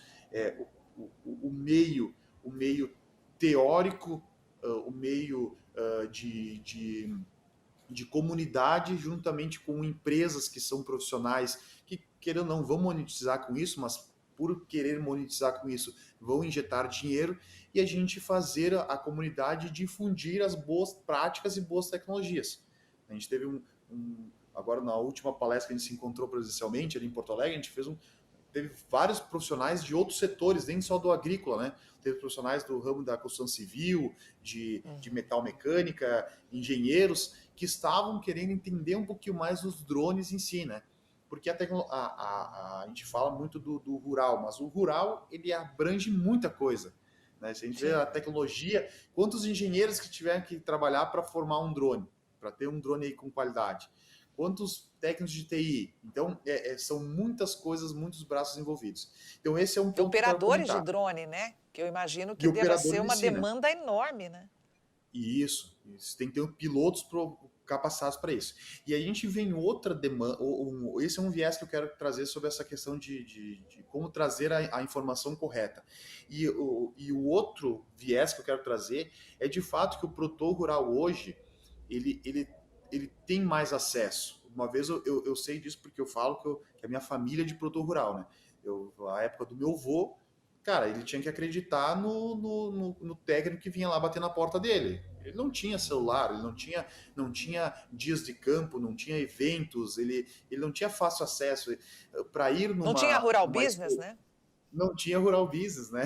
O meio teórico, o meio de comunidade, juntamente com empresas que são profissionais, que, querendo ou não, vão monetizar com isso, mas por querer monetizar com isso, vão injetar dinheiro, e a gente fazer a comunidade difundir as boas práticas e boas tecnologias. A gente teve agora na última palestra que a gente se encontrou presencialmente ali em Porto Alegre, a gente teve vários profissionais de outros setores, nem só do agrícola, né? Teve profissionais do ramo da construção civil, de metal mecânica, engenheiros, que estavam querendo entender um pouquinho mais dos drones em si, né? Porque a gente fala muito do rural, mas o rural, ele abrange muita coisa, né? Se a gente vê a tecnologia, quantos engenheiros que tiveram que trabalhar para formar um drone, para ter um drone aí com qualidade? Quantos técnicos de TI? Então, são muitas coisas, muitos braços envolvidos. Então, esse é um ponto operadores de drone, né? Que eu imagino que deva ser uma demanda enorme, né? Isso tem que ter pilotos capacitados para isso. E a gente vem outra demanda, esse é um viés que eu quero trazer sobre essa questão de como trazer a informação correta. E o outro viés que eu quero trazer é de fato que o produtor rural hoje, ele tem mais acesso. Uma vez eu sei disso porque eu falo que a minha família é de produtor rural, né? A época do meu avô, cara, ele tinha que acreditar no técnico que vinha lá bater na porta dele. Ele não tinha celular, ele não tinha dias de campo, não tinha eventos, ele não tinha fácil acesso para ir numa... Não tinha rural business, né? Não tinha rural business, né?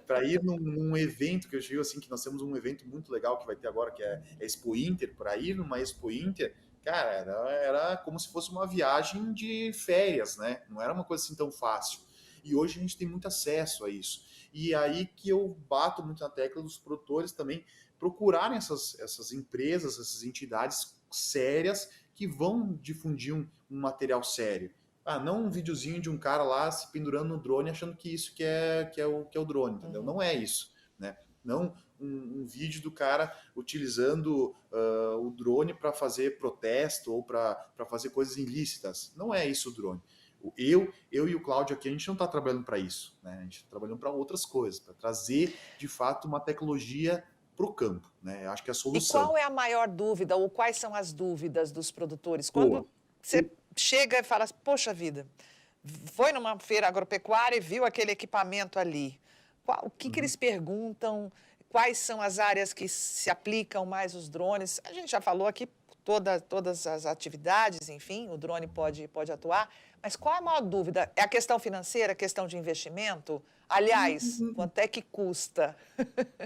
Para ir num evento, que eu digo assim, que nós temos um evento muito legal que vai ter agora, que é Expo Inter. Para ir numa Expo Inter, cara, era como se fosse uma viagem de férias, né? Não era uma coisa assim tão fácil. E hoje a gente tem muito acesso a isso. E aí que eu bato muito na tecla dos produtores também procurarem essas empresas, essas entidades sérias que vão difundir um material sério. Não um videozinho de um cara lá se pendurando no drone achando que isso que é o drone, entendeu? Não é isso, né? Não um vídeo do cara utilizando o drone para fazer protesto ou para fazer coisas ilícitas. Não é isso o drone. Eu e o Cláudio aqui, a gente não está trabalhando para isso, né? A gente está trabalhando para outras coisas, para trazer, de fato, uma tecnologia para o campo, né? Eu acho que é a E solução. qual é a maior dúvida, ou quais são as dúvidas dos produtores? Boa. Quando você chega e fala, poxa vida, foi numa feira agropecuária e viu aquele equipamento ali. O que eles perguntam? Quais são as áreas que se aplicam mais os drones? A gente já falou aqui todas as atividades, enfim, o drone pode atuar. Mas qual é a maior dúvida? É a questão financeira, a questão de investimento? Aliás, quanto é que custa?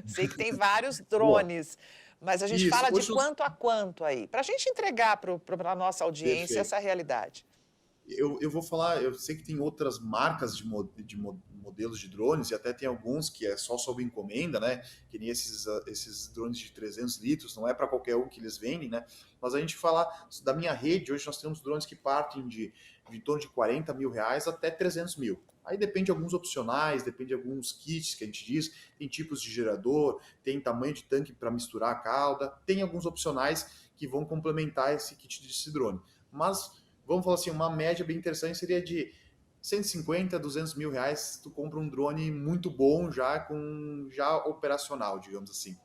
Sei que tem vários Boa. drones, mas a gente Isso. fala de Hoje quanto a quanto aí, para a gente entregar para a nossa audiência Perfeito. essa realidade. Eu vou falar, eu sei que tem outras marcas de modelos de drones, e até tem alguns que é só sob encomenda, né? Que nem esses drones de 300 litros, não é para qualquer um que eles vendem, né? Mas a gente fala da minha rede, hoje nós temos drones que partem de em torno de 40 mil reais até 300 mil. Aí depende de alguns opcionais, depende de alguns kits que a gente diz, tem tipos de gerador, tem tamanho de tanque para misturar a cauda, tem alguns opcionais que vão complementar esse kit desse drone. Mas vamos falar assim, uma média bem interessante seria de 150 a 200 mil reais, tu compra um drone muito bom, já operacional, digamos assim.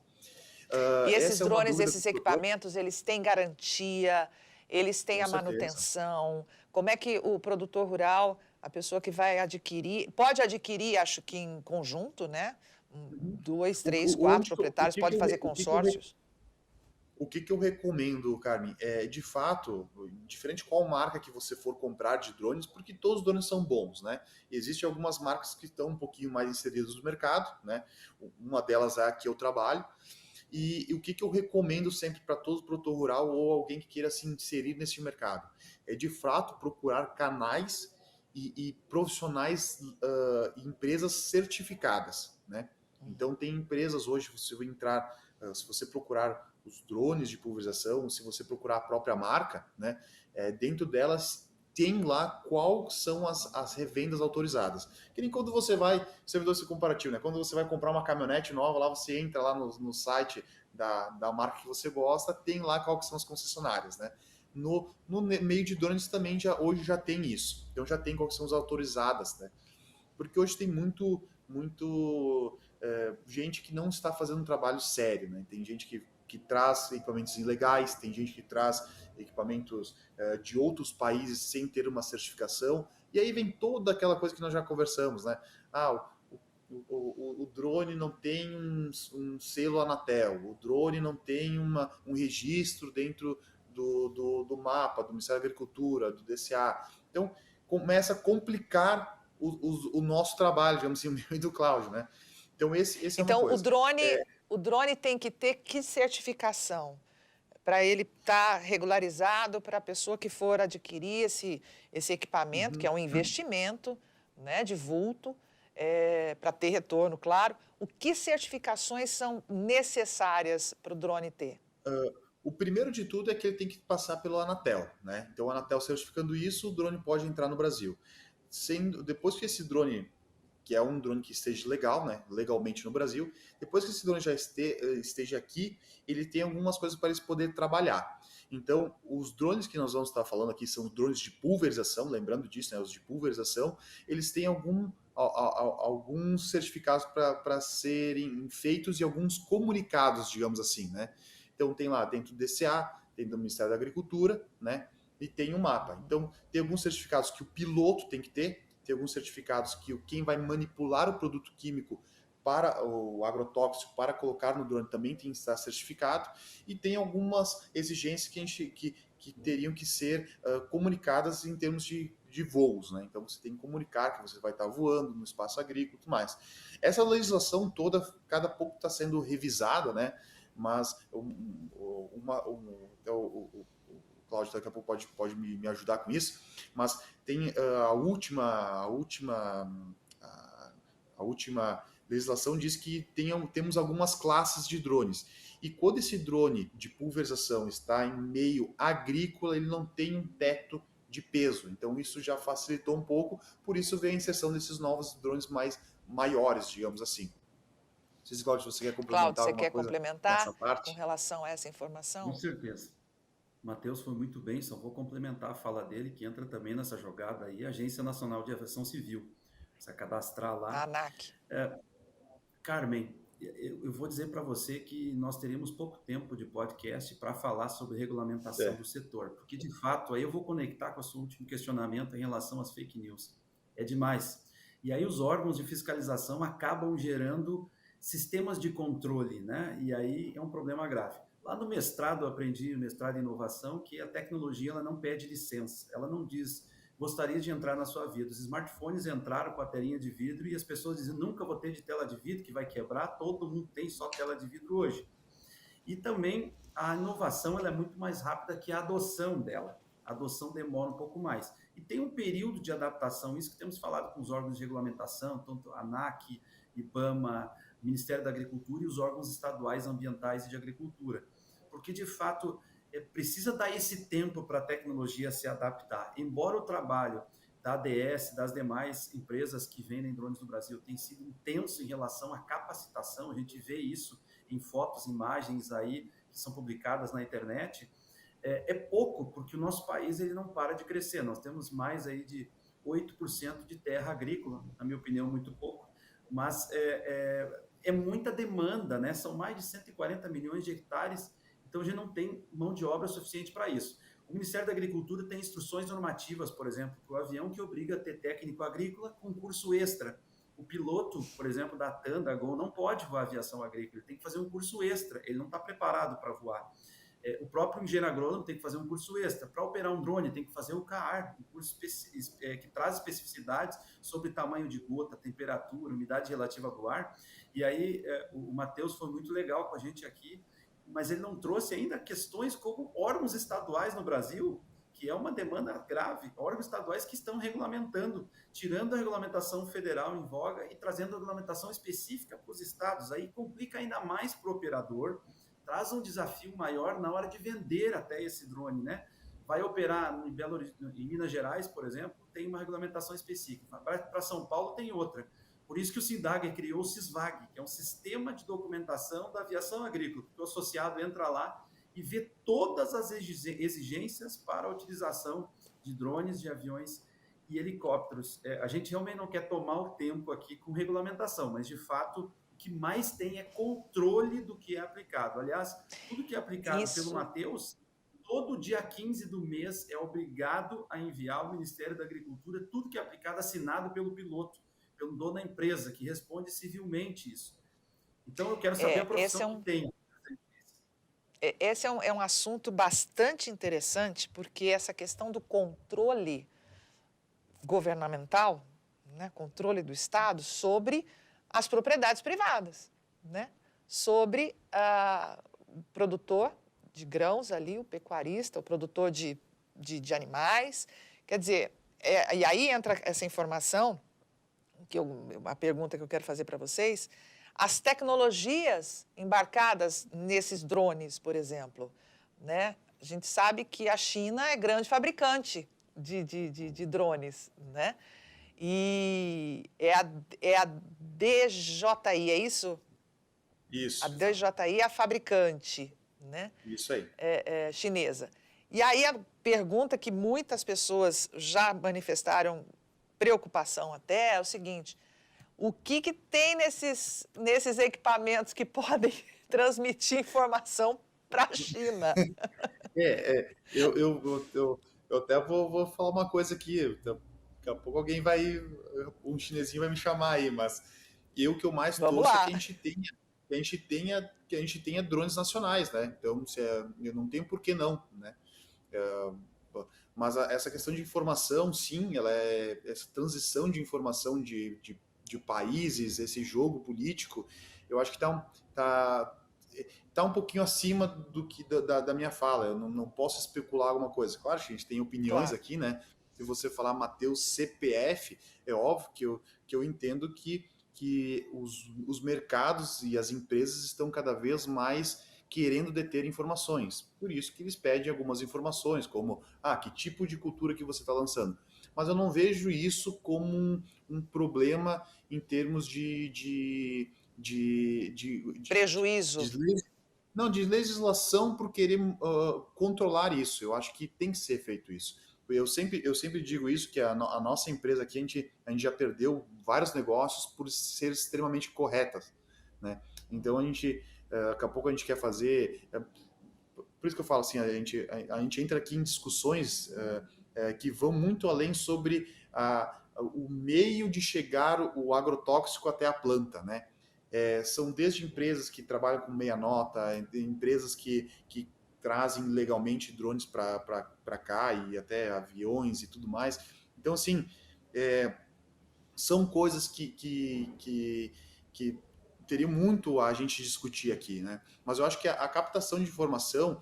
E esses Essa é uma drones, dúvida esses do produtor. equipamentos, eles têm garantia, eles têm Com a certeza. manutenção. Como é que o produtor rural, a pessoa que vai adquirir, pode adquirir, acho que em conjunto, né? Dois, três, quatro proprietários, pode fazer consórcios? O que eu recomendo, Carmen, é, de fato, diferente de qual marca que você for comprar de drones, porque todos os drones são bons, né? Existem algumas marcas que estão um pouquinho mais inseridas no mercado, né? Uma delas é a que eu trabalho. E o que eu recomendo sempre para todo produtor rural ou alguém que queira se inserir nesse mercado? É, de fato, procurar canais e profissionais, empresas certificadas, né? Então, tem empresas hoje, se você entrar, se você procurar os drones de pulverização, se você procurar a própria marca, né, dentro delas tem lá quais são as revendas autorizadas. Que nem quando você vai, você me deu esse comparativo, né? Quando você vai comprar uma caminhonete nova, lá você entra lá no site da marca que você gosta, tem lá quais são as concessionárias, né? No meio de drones também hoje já tem isso. Então já tem quais são as autorizadas, né? Porque hoje tem muito gente que não está fazendo um trabalho sério, né? Tem gente que traz equipamentos ilegais, tem gente que traz equipamentos de outros países sem ter uma certificação, e aí vem toda aquela coisa que nós já conversamos, né? O drone não tem um selo Anatel, o drone não tem um registro dentro do mapa, do Ministério da Agricultura, do DCA. Então, começa a complicar o nosso trabalho, digamos assim, o meu e do Cláudio, né? Então, esse é uma Então, coisa. o drone tem que ter que certificação? Para ele estar regularizado para a pessoa que for adquirir esse equipamento, que é um investimento, né, de vulto, para ter retorno, claro. O que certificações são necessárias para o drone ter? O primeiro de tudo é que ele tem que passar pelo Anatel, né? Então, o Anatel certificando isso, o drone pode entrar no Brasil. Depois que esse drone, que é um drone que esteja legal, né, legalmente no Brasil, depois que esse drone já esteja aqui, ele tem algumas coisas para eles poder trabalhar. Então, os drones que nós vamos estar falando aqui são drones de pulverização, lembrando disso, né, os de pulverização, eles têm alguns certificados para serem feitos e alguns comunicados, digamos assim, né? Então, tem lá dentro do DCA, tem do Ministério da Agricultura, né? E tem um mapa. Então, tem alguns certificados que o piloto tem que ter, tem alguns certificados que quem vai manipular o produto químico para o agrotóxico, para colocar no drone, também tem que estar certificado, e tem algumas exigências que teriam que ser comunicadas em termos de voos, né? Então você tem que comunicar que você vai estar voando no espaço agrícola e tudo mais. Essa legislação toda, cada pouco está sendo revisada, né? Mas o Cláudio daqui a pouco pode me ajudar com isso, mas tem a última legislação diz que temos algumas classes de drones. E quando esse drone de pulverização está em meio agrícola, ele não tem um teto de peso. Então isso já facilitou um pouco, por isso vem a inserção desses novos drones maiores, digamos assim. Não sei se, Cláudio, você quer Cláudio, complementar você alguma quer coisa complementar nessa com parte? relação a essa Com informação? certeza. O Matheus foi muito bem, só vou complementar a fala dele, que entra também nessa jogada aí, a Agência Nacional de Aviação Civil. Precisa cadastrar A lá. ANAC. Carmen, eu vou dizer para você que nós teremos pouco tempo de podcast para falar sobre regulamentação do setor, porque de fato, aí eu vou conectar com o seu último questionamento em relação às fake news. É demais. E aí os órgãos de fiscalização acabam gerando sistemas de controle, né? E aí é um problema grave. Lá no mestrado, eu aprendi, mestrado em inovação, que a tecnologia ela não pede licença, ela não diz gostaria de entrar na sua vida. Os smartphones entraram com a telinha de vidro e as pessoas dizem nunca vou ter de tela de vidro, que vai quebrar, todo mundo tem só tela de vidro hoje. E também a inovação ela é muito mais rápida que a adoção dela. A adoção demora um pouco mais. E tem um período de adaptação, isso que temos falado com os órgãos de regulamentação, tanto a ANAC, IBAMA, Ministério da Agricultura e os órgãos estaduais ambientais e de agricultura. Porque, de fato, precisa dar esse tempo para a tecnologia se adaptar. Embora o trabalho da ADS, das demais empresas que vendem drones no Brasil, tenha sido intenso em relação à capacitação, a gente vê isso em fotos, imagens aí que são publicadas na internet, é pouco, porque o nosso país ele não para de crescer. Nós temos mais aí de 8% de terra agrícola, na minha opinião, muito pouco, mas é muita demanda, né? São mais de 140 milhões de hectares, então a gente não tem mão de obra suficiente para isso. O Ministério da Agricultura tem instruções normativas, por exemplo, para o avião que obriga a ter técnico agrícola com curso extra. O piloto, por exemplo, da TAM, da Gol, não pode voar aviação agrícola, ele tem que fazer um curso extra, ele não está preparado para voar. O próprio engenheiro agrônomo tem que fazer um curso extra. Para operar um drone, tem que fazer o CAAR, um curso que traz especificidades sobre tamanho de gota, temperatura, umidade relativa do ar. E aí, o Matheus foi muito legal com a gente aqui, mas ele não trouxe ainda questões como órgãos estaduais no Brasil, que é uma demanda grave, órgãos estaduais que estão regulamentando, tirando a regulamentação federal em voga e trazendo a regulamentação específica para os estados. Aí complica ainda mais para o operador, traz um desafio maior na hora de vender até esse drone, né? Vai operar em Minas Gerais, por exemplo, tem uma regulamentação específica. Para São Paulo tem outra. Por isso que o SINDAG criou o SISVAG, que é um sistema de documentação da aviação agrícola, que o associado entra lá e vê todas as exigências para a utilização de drones, de aviões e helicópteros. A gente realmente não quer tomar o tempo aqui com regulamentação, mas, de fato, o que mais tem é controle do que é aplicado. Aliás, tudo que é aplicado pelo Matheus, todo dia 15 do mês é obrigado a enviar ao Ministério da Agricultura tudo que é aplicado, assinado pelo piloto, pelo dono da empresa, que responde civilmente isso. Então, eu quero saber a profissão que tem. Esse é um assunto bastante interessante, porque essa questão do controle governamental, né, controle do Estado sobre as propriedades privadas, né, sobre o produtor de grãos ali, o pecuarista, o produtor de animais. Quer dizer, e aí entra essa informação, a pergunta que eu quero fazer para vocês, as tecnologias embarcadas nesses drones, por exemplo, né? A gente sabe que a China é grande fabricante de drones, né? E é a DJI, é isso? Isso. A DJI é a fabricante, né? Isso aí. Chinesa. E aí a pergunta que muitas pessoas já manifestaram preocupação até é o seguinte: o que tem nesses equipamentos que podem transmitir informação para a China? Eu até vou falar uma coisa aqui. Daqui a pouco um chinesinho vai me chamar aí, mas o que eu mais torço é que a gente tenha drones nacionais, né? Então, eu não tenho por que não, né? Mas essa questão de informação, sim, essa transição de informação de países, esse jogo político, eu acho que tá um pouquinho acima do que da minha fala. Eu não posso especular alguma coisa. Claro que a gente tem opiniões aqui, né? Se você falar Matheus CPF, é óbvio que eu entendo que os mercados e as empresas estão cada vez mais querendo deter informações. Por isso que eles pedem algumas informações, como que tipo de cultura que você está lançando. Mas eu não vejo isso como um problema em termos de prejuízo. Não, de legislação por querer controlar isso. Eu acho que tem que ser feito isso. Eu sempre digo isso, que a nossa empresa aqui, a gente já perdeu vários negócios por ser extremamente corretas, né? Então, daqui a pouco a gente quer fazer... por isso que eu falo assim, a gente entra aqui em discussões que vão muito além sobre o meio de chegar o agrotóxico até a planta, né? São desde empresas que trabalham com meia nota, empresas que trazem legalmente drones para cá e até aviões e tudo mais. Então, assim, são coisas que teria muito a gente discutir aqui, né? Mas eu acho que a captação de informação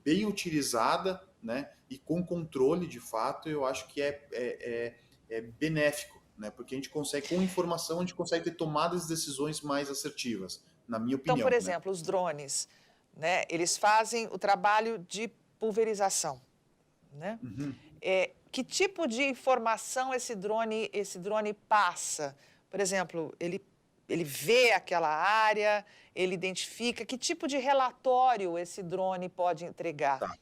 bem utilizada, né, e com controle de fato, eu acho que é benéfico, né? Porque a gente consegue, com informação, a gente consegue ter tomadas de decisões mais assertivas, na minha Então, por opinião, né? exemplo, os drones, né, eles fazem o trabalho de pulverização, né? Uhum. Que tipo de informação esse drone passa? Por exemplo, ele vê aquela área, ele identifica, que tipo de relatório esse drone pode entregar? Tá.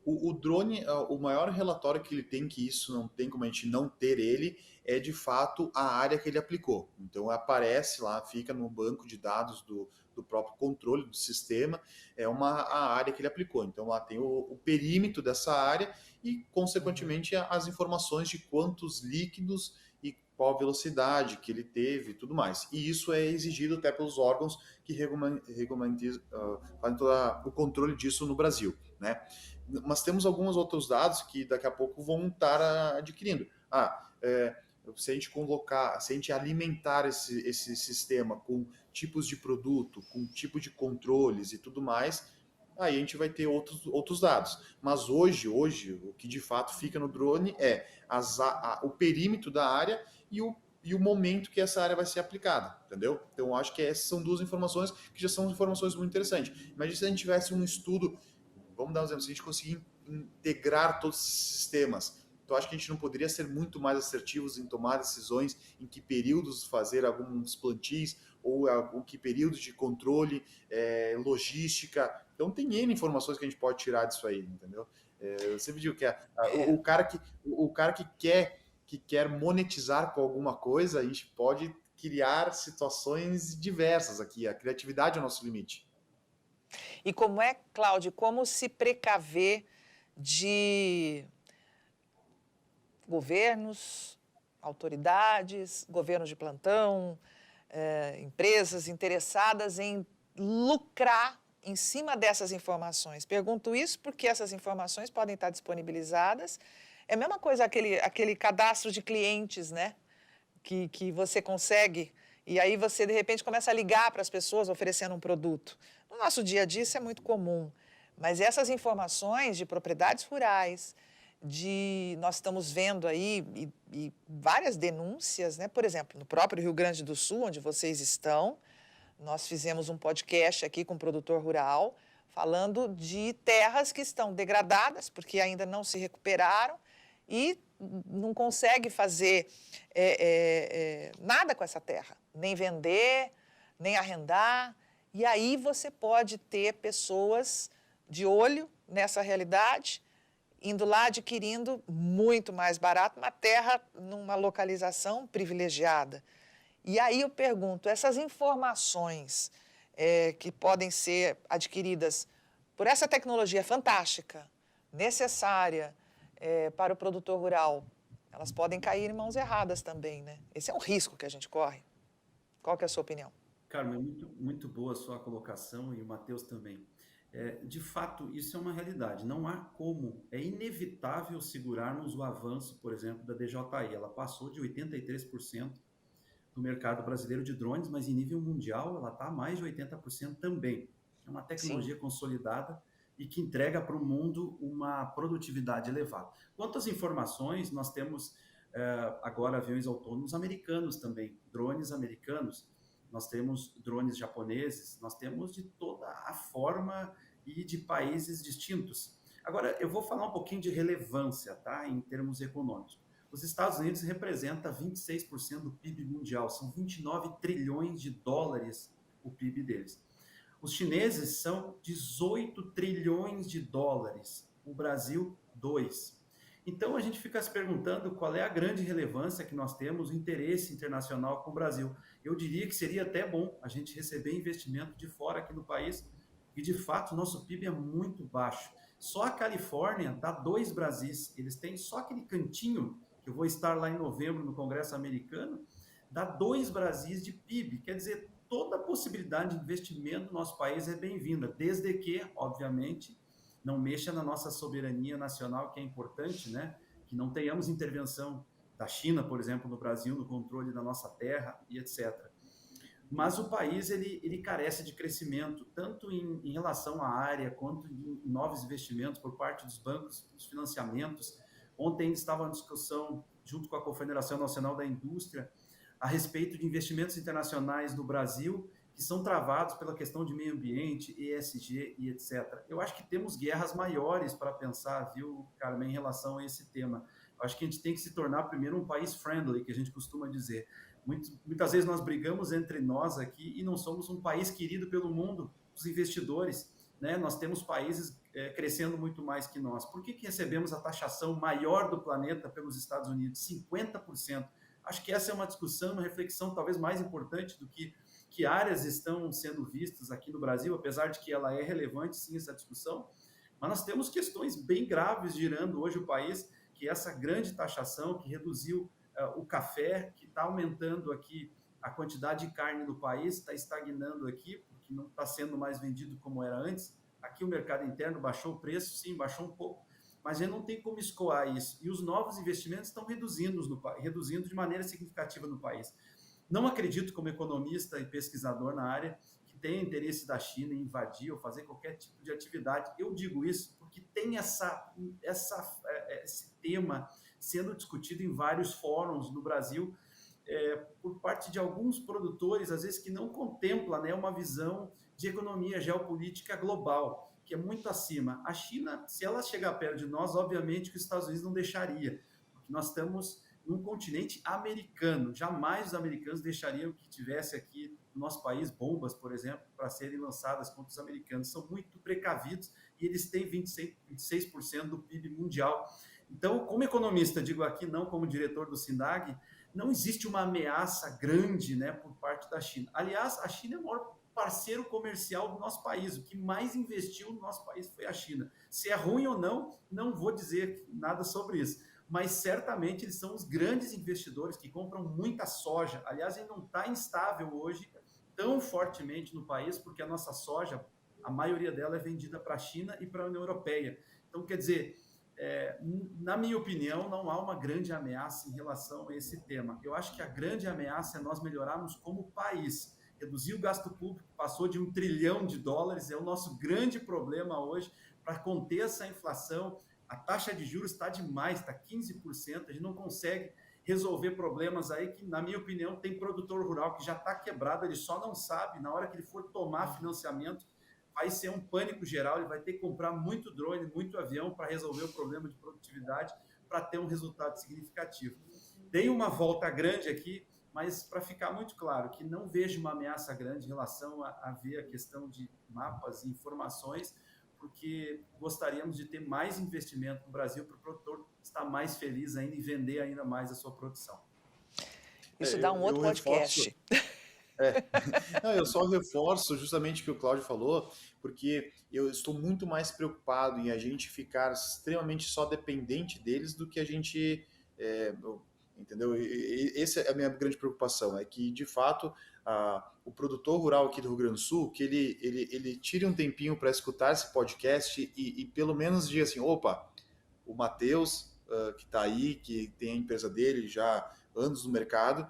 O drone, o maior relatório que ele tem, que isso não tem como a gente não ter ele, é de fato a área que ele aplicou. Então aparece lá, fica no banco de dados do próprio controle do sistema, a área que ele aplicou. Então lá tem o perímetro dessa área e, consequentemente, as informações de quantos líquidos e qual a velocidade que ele teve e tudo mais. E isso é exigido até pelos órgãos que fazem todo o controle disso no Brasil, né? Mas temos alguns outros dados que daqui a pouco vão estar adquirindo. Se a gente alimentar esse sistema com tipos de produto, com tipo de controles e tudo mais, aí a gente vai ter outros dados. Mas hoje, o que de fato fica no drone é o perímetro da área e o momento que essa área vai ser aplicada, entendeu? Então, eu acho que essas são duas informações que já são informações muito interessantes. Imagina se a gente tivesse um estudo. Vamos dar um exemplo, se a gente conseguir integrar todos esses sistemas, então acho que a gente não poderia ser muito mais assertivos em tomar decisões, em que períodos fazer alguns plantios, ou que períodos de controle, logística. Então tem N informações que a gente pode tirar disso aí, entendeu? Eu sempre digo que o cara que quer monetizar com alguma coisa, a gente pode criar situações diversas aqui. A criatividade é o nosso limite. E como é, Cláudio, como se precaver de governos, autoridades, governos de plantão, empresas interessadas em lucrar em cima dessas informações? Pergunto isso porque essas informações podem estar disponibilizadas. É a mesma coisa aquele cadastro de clientes, né? Que você consegue, e aí você, de repente, começa a ligar para as pessoas oferecendo um produto. No nosso dia a dia isso é muito comum, mas essas informações de propriedades rurais, nós estamos vendo aí e várias denúncias, né? Por exemplo, no próprio Rio Grande do Sul, onde vocês estão, nós fizemos um podcast aqui com um produtor rural, falando de terras que estão degradadas, porque ainda não se recuperaram, e não consegue fazer nada com essa terra, nem vender, nem arrendar. E aí você pode ter pessoas de olho nessa realidade, indo lá adquirindo muito mais barato uma terra numa localização privilegiada. E aí eu pergunto, essas informações que podem ser adquiridas por essa tecnologia fantástica, necessária para o produtor rural, elas podem cair em mãos erradas também, né? Esse é um risco que a gente corre. Qual que é a sua opinião? Carmen, muito, muito boa a sua colocação e o Matheus também. De fato, isso é uma realidade. Não há como, é inevitável segurarmos o avanço, por exemplo, da DJI. Ela passou de 83% do mercado brasileiro de drones, mas em nível mundial ela está a mais de 80% também. É uma tecnologia Sim. consolidada e que entrega para o mundo uma produtividade elevada. Quanto às informações, nós temos agora aviões autônomos americanos também, drones americanos, nós temos drones japoneses, nós temos de toda a forma e de países distintos. Agora, eu vou falar um pouquinho de relevância, tá, em termos econômicos. Os Estados Unidos representa 26% do PIB mundial, são 29 trilhões de dólares o PIB deles. Os chineses são 18 trilhões de dólares, o Brasil, 2. Então a gente fica se perguntando qual é a grande relevância que nós temos, o interesse internacional com o Brasil. Eu diria que seria até bom a gente receber investimento de fora aqui no país, e de fato o nosso PIB é muito baixo. Só a Califórnia dá 2 Brasis, eles têm só aquele cantinho, que eu vou estar lá em novembro no Congresso americano, dá 2 Brasis de PIB, quer dizer, toda a possibilidade de investimento no nosso país é bem-vinda, desde que, obviamente, não mexa na nossa soberania nacional, que é importante, né? Que não tenhamos intervenção da China, por exemplo, no Brasil, no controle da nossa terra e etc. Mas o país ele carece de crescimento, tanto em relação à área, quanto em novos investimentos por parte dos bancos, dos financiamentos. Ontem estava uma discussão, junto com a Confederação Nacional da Indústria, a respeito de investimentos internacionais no Brasil, que são travados pela questão de meio ambiente, ESG e etc. Eu acho que temos guerras maiores para pensar, viu, Carmen, em relação a esse tema. Eu acho que a gente tem que se tornar primeiro um país friendly, que a gente costuma dizer. Muitas vezes nós brigamos entre nós aqui e não somos um país querido pelo mundo, os investidores, né? Nós temos países crescendo muito mais que nós. Por que recebemos a taxação maior do planeta pelos Estados Unidos? 50%. Acho que essa é uma discussão, uma reflexão talvez mais importante do que áreas estão sendo vistas aqui no Brasil, apesar de que ela é relevante, sim, essa discussão. Mas nós temos questões bem graves girando hoje o país, que é essa grande taxação que reduziu o café, que está aumentando aqui a quantidade de carne no país, está estagnando aqui, porque não está sendo mais vendido como era antes. Aqui o mercado interno baixou o preço, sim, baixou um pouco, mas a gente não tem como escoar isso. E os novos investimentos estão reduzindo de maneira significativa no país. Não acredito, como economista e pesquisador na área, que tenha interesse da China em invadir ou fazer qualquer tipo de atividade. Eu digo isso porque tem esse tema sendo discutido em vários fóruns no Brasil, por parte de alguns produtores, às vezes que não contempla, né, uma visão de economia geopolítica global, que é muito acima. A China, se ela chegar perto de nós, obviamente que os Estados Unidos não deixaria, porque nós estamos num continente americano. Jamais os americanos deixariam que tivesse aqui no nosso país bombas, por exemplo, para serem lançadas contra os americanos. São muito precavidos e eles têm 26% do PIB mundial. Então, como economista, digo aqui, não como diretor do SINDAG, não existe uma ameaça grande, né, por parte da China. Aliás, a China é o maior parceiro comercial do nosso país. O que mais investiu no nosso país foi a China. Se é ruim ou não, não vou dizer nada sobre isso. Mas certamente eles são os grandes investidores que compram muita soja. Aliás, ele não está instável hoje tão fortemente no país, porque a nossa soja, a maioria dela é vendida para a China e para a União Europeia. Então, quer dizer, na minha opinião, não há uma grande ameaça em relação a esse tema. Eu acho que a grande ameaça é nós melhorarmos como país. Reduzir o gasto público, passou de $1 trilhão, é o nosso grande problema hoje para conter essa inflação. A taxa de juros está demais, está 15%, a gente não consegue resolver problemas aí que, na minha opinião, tem produtor rural que já está quebrado, ele só não sabe, na hora que ele for tomar financiamento, vai ser um pânico geral, ele vai ter que comprar muito drone, muito avião para resolver o problema de produtividade, para ter um resultado significativo. Dei uma volta grande aqui, mas para ficar muito claro, que não vejo uma ameaça grande em relação a ver a questão de mapas e informações, porque gostaríamos de ter mais investimento no Brasil para o produtor estar mais feliz ainda e vender ainda mais a sua produção. Isso dá um outro podcast. Não, eu só reforço justamente o que o Cláudio falou, porque eu estou muito mais preocupado em a gente ficar extremamente só dependente deles do que a gente... entendeu? Essa é a minha grande preocupação, é que, de fato, o produtor rural aqui do Rio Grande do Sul, que ele tire um tempinho para escutar esse podcast e pelo menos diga assim, opa, o Matheus, que está aí, que tem a empresa dele já há anos no mercado,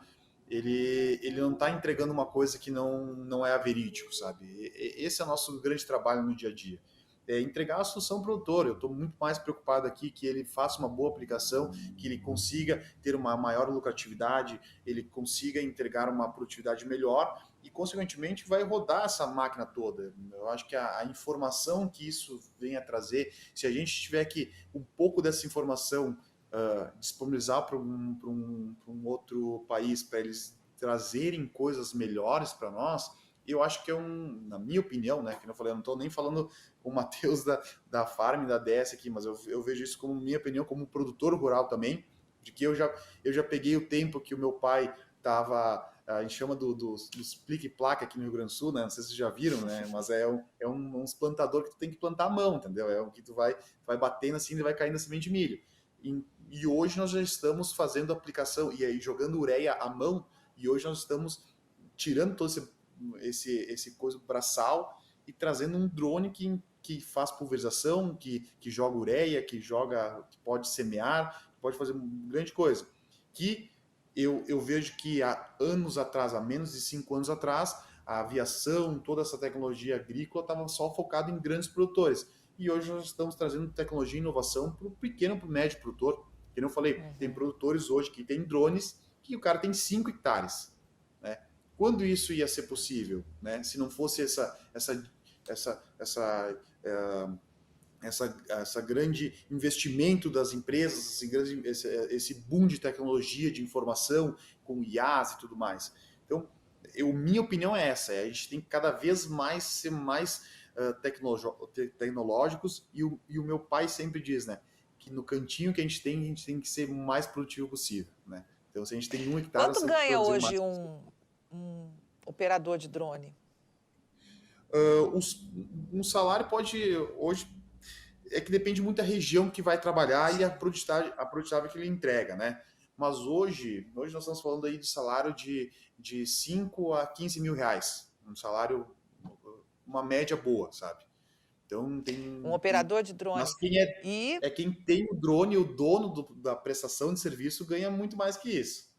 ele não está entregando uma coisa que não é verídico, sabe? Esse é o nosso grande trabalho no dia a dia. É entregar a solução para o produtor. Eu estou muito mais preocupado aqui que ele faça uma boa aplicação, que ele consiga ter uma maior lucratividade, ele consiga entregar uma produtividade melhor e, consequentemente, vai rodar essa máquina toda. Eu acho que a informação que isso vem a trazer, se a gente tiver que um pouco dessa informação disponibilizar para um outro país, para eles trazerem coisas melhores para nós, eu acho que na minha opinião, né, que eu falei, eu não estou nem falando com o Matheus da Farm, da DS aqui, mas eu vejo isso como minha opinião, como produtor rural também, de que eu já peguei o tempo que o meu pai estava, a gente chama dos plique-placa aqui no Rio Grande do Sul, né, não sei se vocês já viram, né, mas uns plantador que tu tem que plantar à mão, entendeu? É o que tu vai batendo assim e vai caindo a semente de milho. E hoje nós já estamos fazendo aplicação, e aí jogando ureia à mão, e hoje nós estamos tirando todo esse coisa braçal e trazendo um drone que faz pulverização, que joga ureia, que pode semear, que pode fazer grande coisa. Que eu vejo que há anos atrás, há menos de 5 anos atrás, a aviação, toda essa tecnologia agrícola estava só focada em grandes produtores. E hoje nós estamos trazendo tecnologia e inovação para o pequeno, para o médio produtor. Que eu falei, tem produtores hoje que têm drones que o cara tem 5 hectares. Né? Quando isso ia ser possível? Né? Se não fosse essa grande investimento das empresas, esse boom de tecnologia, de informação, com IaaS e tudo mais. Então, minha opinião é essa, a gente tem que cada vez mais ser mais tecnológicos, e o meu pai sempre diz, né, que no cantinho que a gente tem que ser o mais produtivo possível, né? Então, se a gente tem 1 hectare, Quanto você tem que ganha produzir o hoje máximo um operador de drone? Um salário pode, hoje, é que depende muito da região que vai trabalhar e a produtividade que ele entrega, né? Mas hoje nós estamos falando aí de salário de 5 a 15 mil reais. Um salário, uma média boa, sabe? Então Um operador de drone. Mas quem tem o drone, o dono da prestação de serviço, ganha muito mais que isso.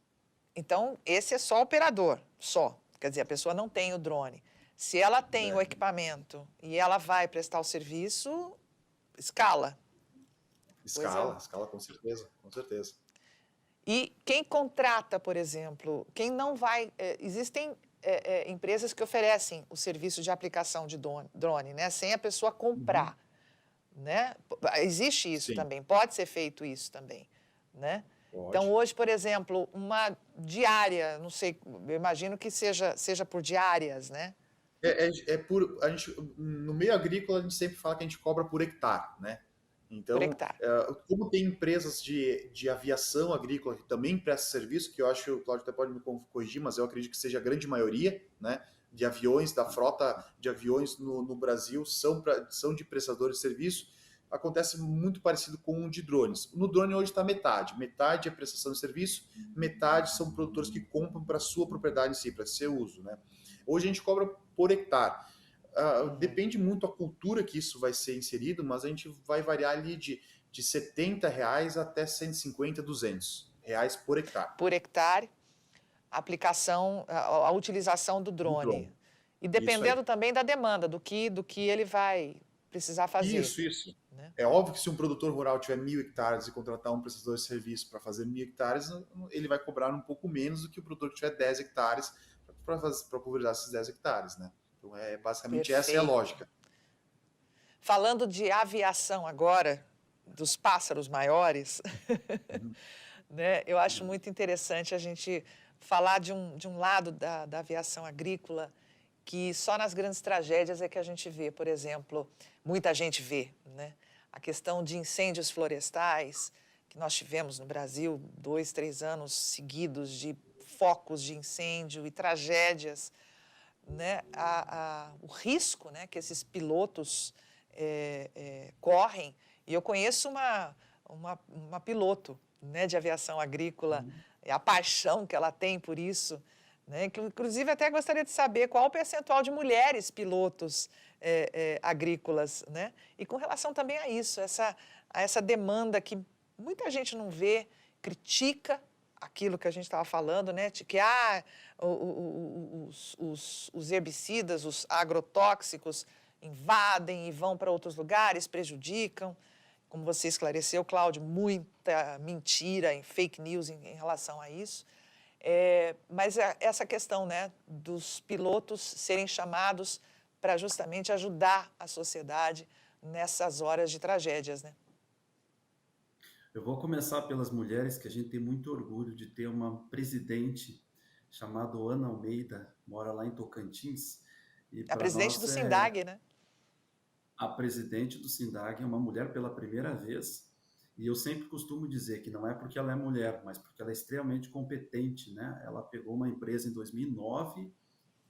Então, esse é só operador, só. Quer dizer, a pessoa não tem o drone. Se ela tem o equipamento e ela vai prestar o serviço, escala. Escala, com certeza, com certeza. E quem contrata, por exemplo, quem não vai... existem empresas que oferecem o serviço de aplicação de drone, né? Sem a pessoa comprar, né? Existe isso também, pode ser feito isso também, né? Pode. Então, hoje, por exemplo, uma diária, não sei, eu imagino que seja por diárias, né? No meio agrícola, a gente sempre fala que a gente cobra por hectare, né? Então, Por hectare. como tem empresas de aviação agrícola que também prestam serviço, que eu acho, o Cláudio até pode me corrigir, mas eu acredito que seja a grande maioria, né, de aviões, da frota de aviões no Brasil são de prestadores de serviço, acontece muito parecido com o de drones. No drone hoje está metade. Metade é prestação de serviço, metade são produtores que compram para sua propriedade em si, para seu uso, né? Hoje a gente cobra por hectare. Depende muito da cultura que isso vai ser inserido, mas a gente vai variar ali de R$70 até 150, R$200 por hectare. Por hectare, a utilização do drone. E dependendo também da demanda, do que ele vai precisar fazer. Isso. Né? É óbvio que se um produtor rural tiver 1.000 hectares e contratar um prestador de serviço para fazer 1.000 hectares, ele vai cobrar um pouco menos do que o produtor que tiver 10 hectares para pulverizar esses 10 hectares, né? Então, basicamente, Perfeito. essa é a lógica. Falando de aviação agora, dos pássaros maiores, né? Eu acho muito interessante a gente falar de um lado da aviação agrícola que só nas grandes tragédias é que a gente vê, por exemplo, muita gente vê, né? A questão de incêndios florestais, que nós tivemos no Brasil 2, 3 anos seguidos de focos de incêndio e tragédias, né? O risco, né, que esses pilotos correm. E eu conheço uma piloto, né, de aviação agrícola, a paixão que ela tem por isso, né? Que, inclusive, até gostaria de saber qual o percentual de mulheres pilotos agrícolas, né? E com relação também a isso, a essa demanda que muita gente não vê, critica aquilo que a gente estava falando, né? De que os herbicidas, os agrotóxicos invadem e vão para outros lugares, prejudicam. Como você esclareceu, Cláudio, muita mentira e fake news em relação a isso. Mas essa questão, né, dos pilotos serem chamados para justamente ajudar a sociedade nessas horas de tragédias, né? Eu vou começar pelas mulheres, que a gente tem muito orgulho de ter uma presidente chamada Ana Almeida, mora lá em Tocantins, E A para presidente nós do SINDAG, né? a presidente do SINDAG é uma mulher pela primeira vez, e eu sempre costumo dizer que não é porque ela é mulher, mas porque ela é extremamente competente, né? Ela pegou uma empresa em 2009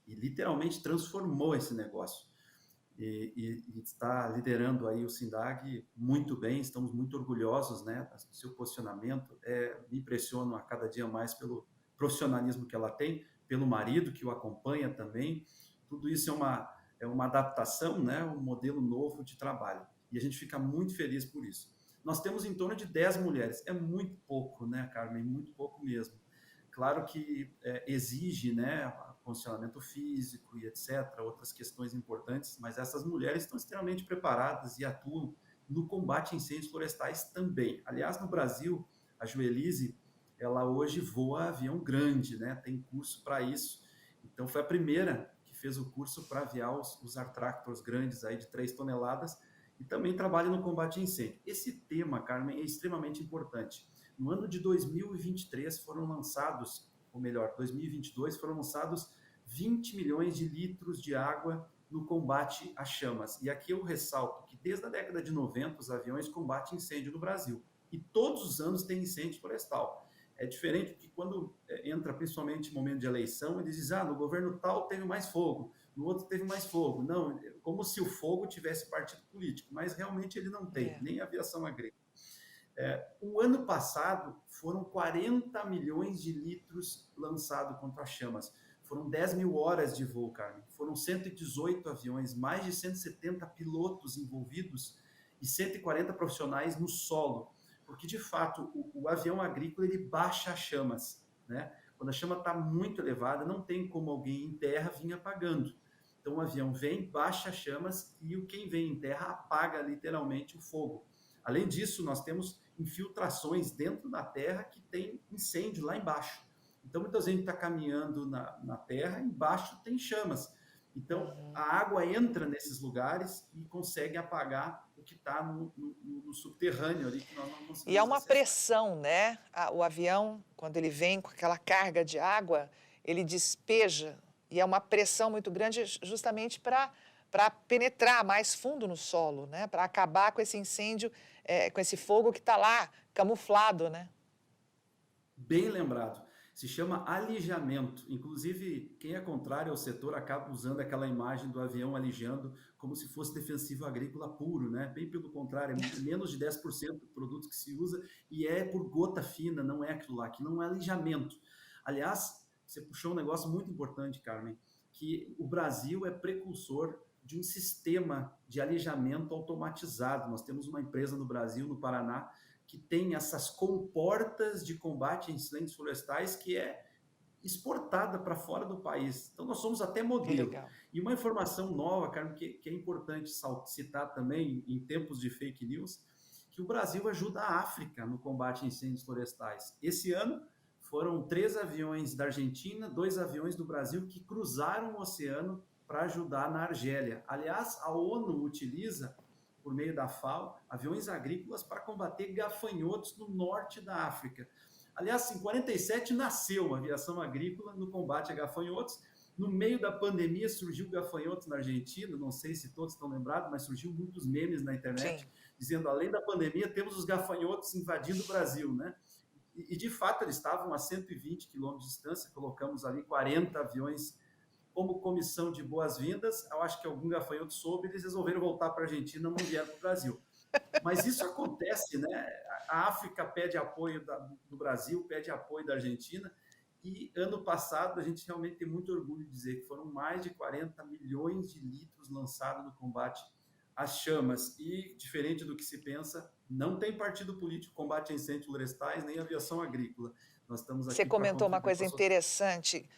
e literalmente transformou esse negócio. E está liderando aí o SINDAG muito bem, estamos muito orgulhosos, né, do seu posicionamento. Me impressiono a cada dia mais pelo profissionalismo que ela tem, pelo marido que o acompanha também. Tudo isso é uma adaptação, né, um modelo novo de trabalho. E a gente fica muito feliz por isso. Nós temos em torno de 10 mulheres. É muito pouco, né, Carmen? Muito pouco mesmo. Claro que exige, né, condicionamento físico e etc., outras questões importantes, mas essas mulheres estão extremamente preparadas e atuam no combate a incêndios florestais também. Aliás, no Brasil, a Joelise, ela hoje voa avião grande, né? Tem curso para isso. Então, foi a primeira que fez o curso para aviar os Artractors grandes aí de 3 toneladas e também trabalha no combate a incêndio. Esse tema, Carmen, é extremamente importante. No ano de 2023 foram lançados, ou melhor, 2022 foram lançados 20 milhões de litros de água no combate a chamas. E aqui eu ressalto que desde a década de 90 os aviões combatem incêndio no Brasil. E todos os anos tem incêndio florestal. É diferente que quando entra principalmente em momento de eleição, eles dizem, no governo tal teve mais fogo, no outro teve mais fogo. Não, como se o fogo tivesse partido político, mas realmente ele não tem, nem a aviação agrícola. O ano passado foram 40 milhões de litros lançados contra as chamas. Foram 10 mil horas de voo, Carmen. Foram 118 aviões, mais de 170 pilotos envolvidos e 140 profissionais no solo. Porque, de fato, o avião agrícola ele baixa as chamas, né? Quando a chama está muito elevada, não tem como alguém em terra vir apagando. Então, o avião vem, baixa as chamas e quem vem em terra apaga literalmente o fogo. Além disso, nós temos infiltrações dentro da terra que tem incêndio lá embaixo. Então, muita gente está caminhando na terra, embaixo tem chamas. Então, a água entra nesses lugares e consegue apagar o que está no subterrâneo ali, que nós não conseguimos E há uma acessar. pressão, né? O avião, quando ele vem com aquela carga de água, ele despeja, e é uma pressão muito grande justamente para penetrar mais fundo no solo, né? Para acabar com esse incêndio, com esse fogo que está lá, camuflado, né? Bem lembrado. Se chama alijamento. Inclusive, quem é contrário ao setor acaba usando aquela imagem do avião alijando como se fosse defensivo agrícola puro, né? Bem pelo contrário, é menos de 10% do produto que se usa e é por gota fina, não é aquilo lá, aquilo não é alijamento. Aliás, você puxou um negócio muito importante, Carmen, que o Brasil é precursor de um sistema de alijamento automatizado. Nós temos uma empresa no Brasil, no Paraná, que tem essas comportas de combate a incêndios florestais que é exportada para fora do país. Então, nós somos até Que modelo. legal. E uma informação nova, Carmen, que é importante citar também em tempos de fake news, que o Brasil ajuda a África no combate a incêndios florestais. Esse ano, foram 3 aviões da Argentina, 2 aviões do Brasil que cruzaram o oceano para ajudar na Argélia. Aliás, a ONU utiliza por meio da FAO, aviões agrícolas para combater gafanhotos no norte da África. Aliás, em 47 nasceu a aviação agrícola no combate a gafanhotos. No meio da pandemia surgiu gafanhotos na Argentina, não sei se todos estão lembrados, mas surgiu muitos memes na internet, Sim. dizendo, além da pandemia, temos os gafanhotos invadindo o Brasil, né? E de fato, eles estavam a 120 quilômetros de distância, colocamos ali 40 aviões como comissão de boas-vindas. Eu acho que algum gafanhoto soube, eles resolveram voltar para a Argentina, não vieram para o Brasil. Mas isso acontece, né? A África pede apoio do Brasil, pede apoio da Argentina, e ano passado a gente realmente tem muito orgulho de dizer que foram mais de 40 milhões de litros lançados no combate às chamas. E, diferente do que se pensa, não tem partido político combate a incêndios florestais, nem aviação agrícola. Nós estamos aqui Você para comentou uma contribuir coisa com a sociedade. interessante,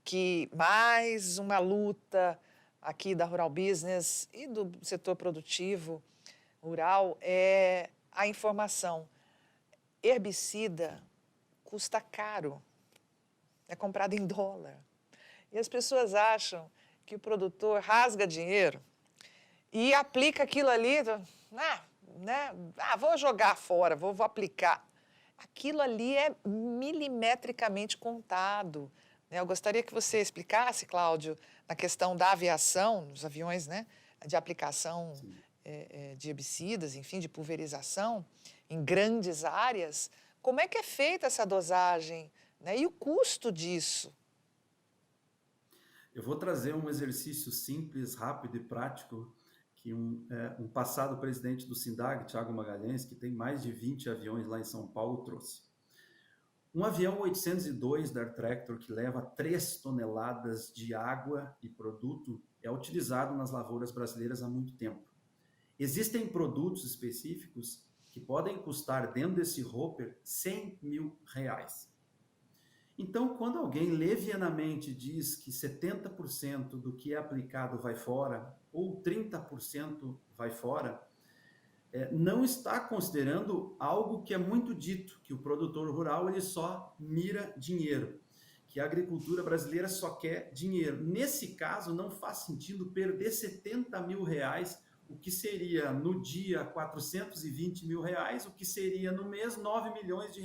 que mais uma luta aqui da Rural Business e do setor produtivo rural é a informação. Herbicida custa caro, é comprado em dólar. E as pessoas acham que o produtor rasga dinheiro e aplica aquilo ali, vou jogar fora, vou aplicar. Aquilo ali é milimetricamente contado. Eu gostaria que você explicasse, Cláudio, na questão da aviação, nos aviões, né, de aplicação de herbicidas, enfim, de pulverização em grandes áreas. Como é que é feita essa dosagem, né, e o custo disso? Eu vou trazer um exercício simples, rápido e prático que um passado presidente do SINDAG, Thiago Magalhães, que tem mais de 20 aviões lá em São Paulo, trouxe. Um avião 802 da Air Tractor, que leva 3 toneladas de água e produto, é utilizado nas lavouras brasileiras há muito tempo. Existem produtos específicos que podem custar, dentro desse hopper, R$100 mil. Então, quando alguém levianamente diz que 70% do que é aplicado vai fora, ou 30% vai fora, não está considerando algo que é muito dito, que o produtor rural ele só mira dinheiro, que a agricultura brasileira só quer dinheiro. Nesse caso, não faz sentido perder R$70 mil, o que seria no dia R$420 mil, o que seria no mês R$9 milhões.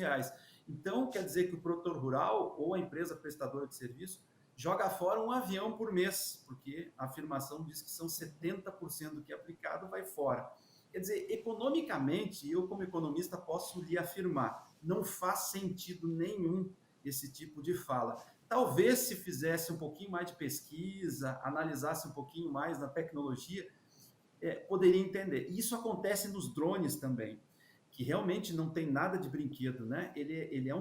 Então, quer dizer que o produtor rural ou a empresa prestadora de serviço joga fora um avião por mês, porque a afirmação diz que são 70% do que é aplicado vai fora. Quer dizer, economicamente, eu como economista posso lhe afirmar, não faz sentido nenhum esse tipo de fala. Talvez se fizesse um pouquinho mais de pesquisa, analisasse um pouquinho mais na tecnologia, poderia entender. Isso acontece nos drones também, que realmente não tem nada de brinquedo, né? Ele é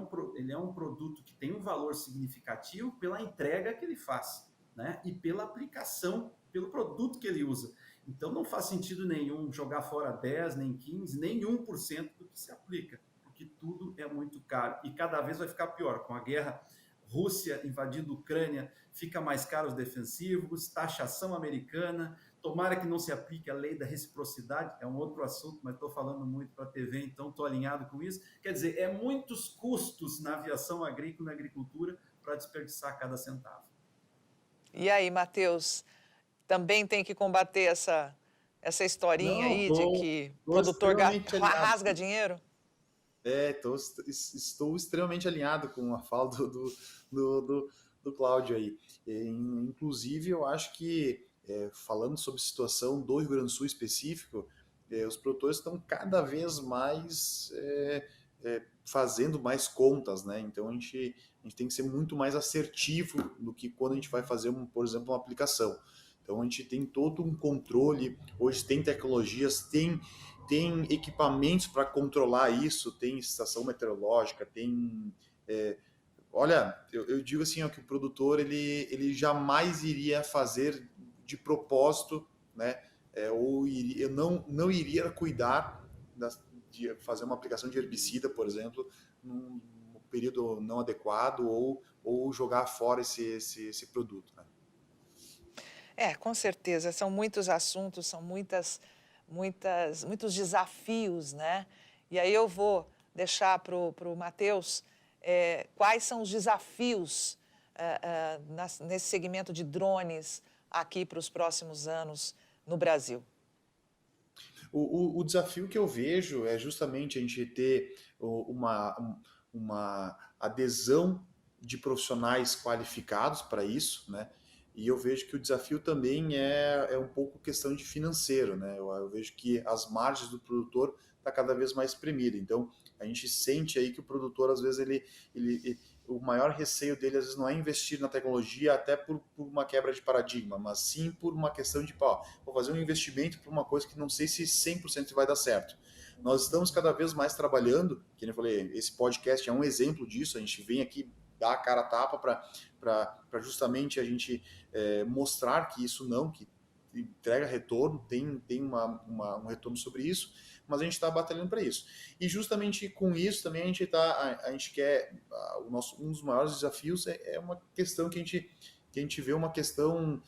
um produto que tem um valor significativo pela entrega que ele faz, né? E pela aplicação, pelo produto que ele usa. Então não faz sentido nenhum jogar fora 10, nem 15, nem 1% do que se aplica, porque tudo é muito caro e cada vez vai ficar pior. Com a guerra, Rússia invadindo Ucrânia, fica mais caro os defensivos, taxação americana. Tomara que não se aplique a lei da reciprocidade, é um outro assunto, mas estou falando muito para a TV, então estou alinhado com isso. Quer dizer, é muitos custos na aviação agrícola e na agricultura para desperdiçar cada centavo. E aí, Matheus, também tem que combater essa historinha Não, aí de que o tô produtor extremamente alinhado. rasga dinheiro? Estou extremamente alinhado com a fala do Cláudio aí. Inclusive, eu acho que, falando sobre a situação do Rio Grande do Sul específico, os produtores estão cada vez mais fazendo mais contas, né? Então, a gente tem que ser muito mais assertivo do que quando a gente vai fazer, por exemplo, uma aplicação. Então, a gente tem todo um controle, hoje tem tecnologias, tem equipamentos para controlar isso, tem estação meteorológica, tem... olha, eu digo assim, ó, que o produtor ele jamais iria fazer de propósito, né? Ou não iria cuidar de fazer uma aplicação de herbicida, por exemplo, num período não adequado ou jogar fora esse produto, né? Com certeza, são muitos assuntos, são muitos desafios, né? E aí eu vou deixar para o Matheus quais são os desafios nesse segmento de drones aqui para os próximos anos no Brasil. O desafio que eu vejo é justamente a gente ter uma adesão de profissionais qualificados para isso, né? E eu vejo que o desafio também é um pouco questão de financeiro, né? Eu vejo que as margens do produtor tá cada vez mais espremida. Então, a gente sente aí que o produtor, às vezes, o maior receio dele, às vezes, não é investir na tecnologia até por uma quebra de paradigma, mas sim por uma questão de, vou fazer um investimento para uma coisa que não sei se 100% vai dar certo. Nós estamos cada vez mais trabalhando, que eu falei, esse podcast é um exemplo disso, a gente vem aqui dar a cara a tapa para justamente a gente mostrar que isso que entrega retorno, tem um retorno sobre isso, mas a gente está batalhando para isso. E justamente com isso também a gente quer, um dos maiores desafios é uma questão que a gente vê uma questão,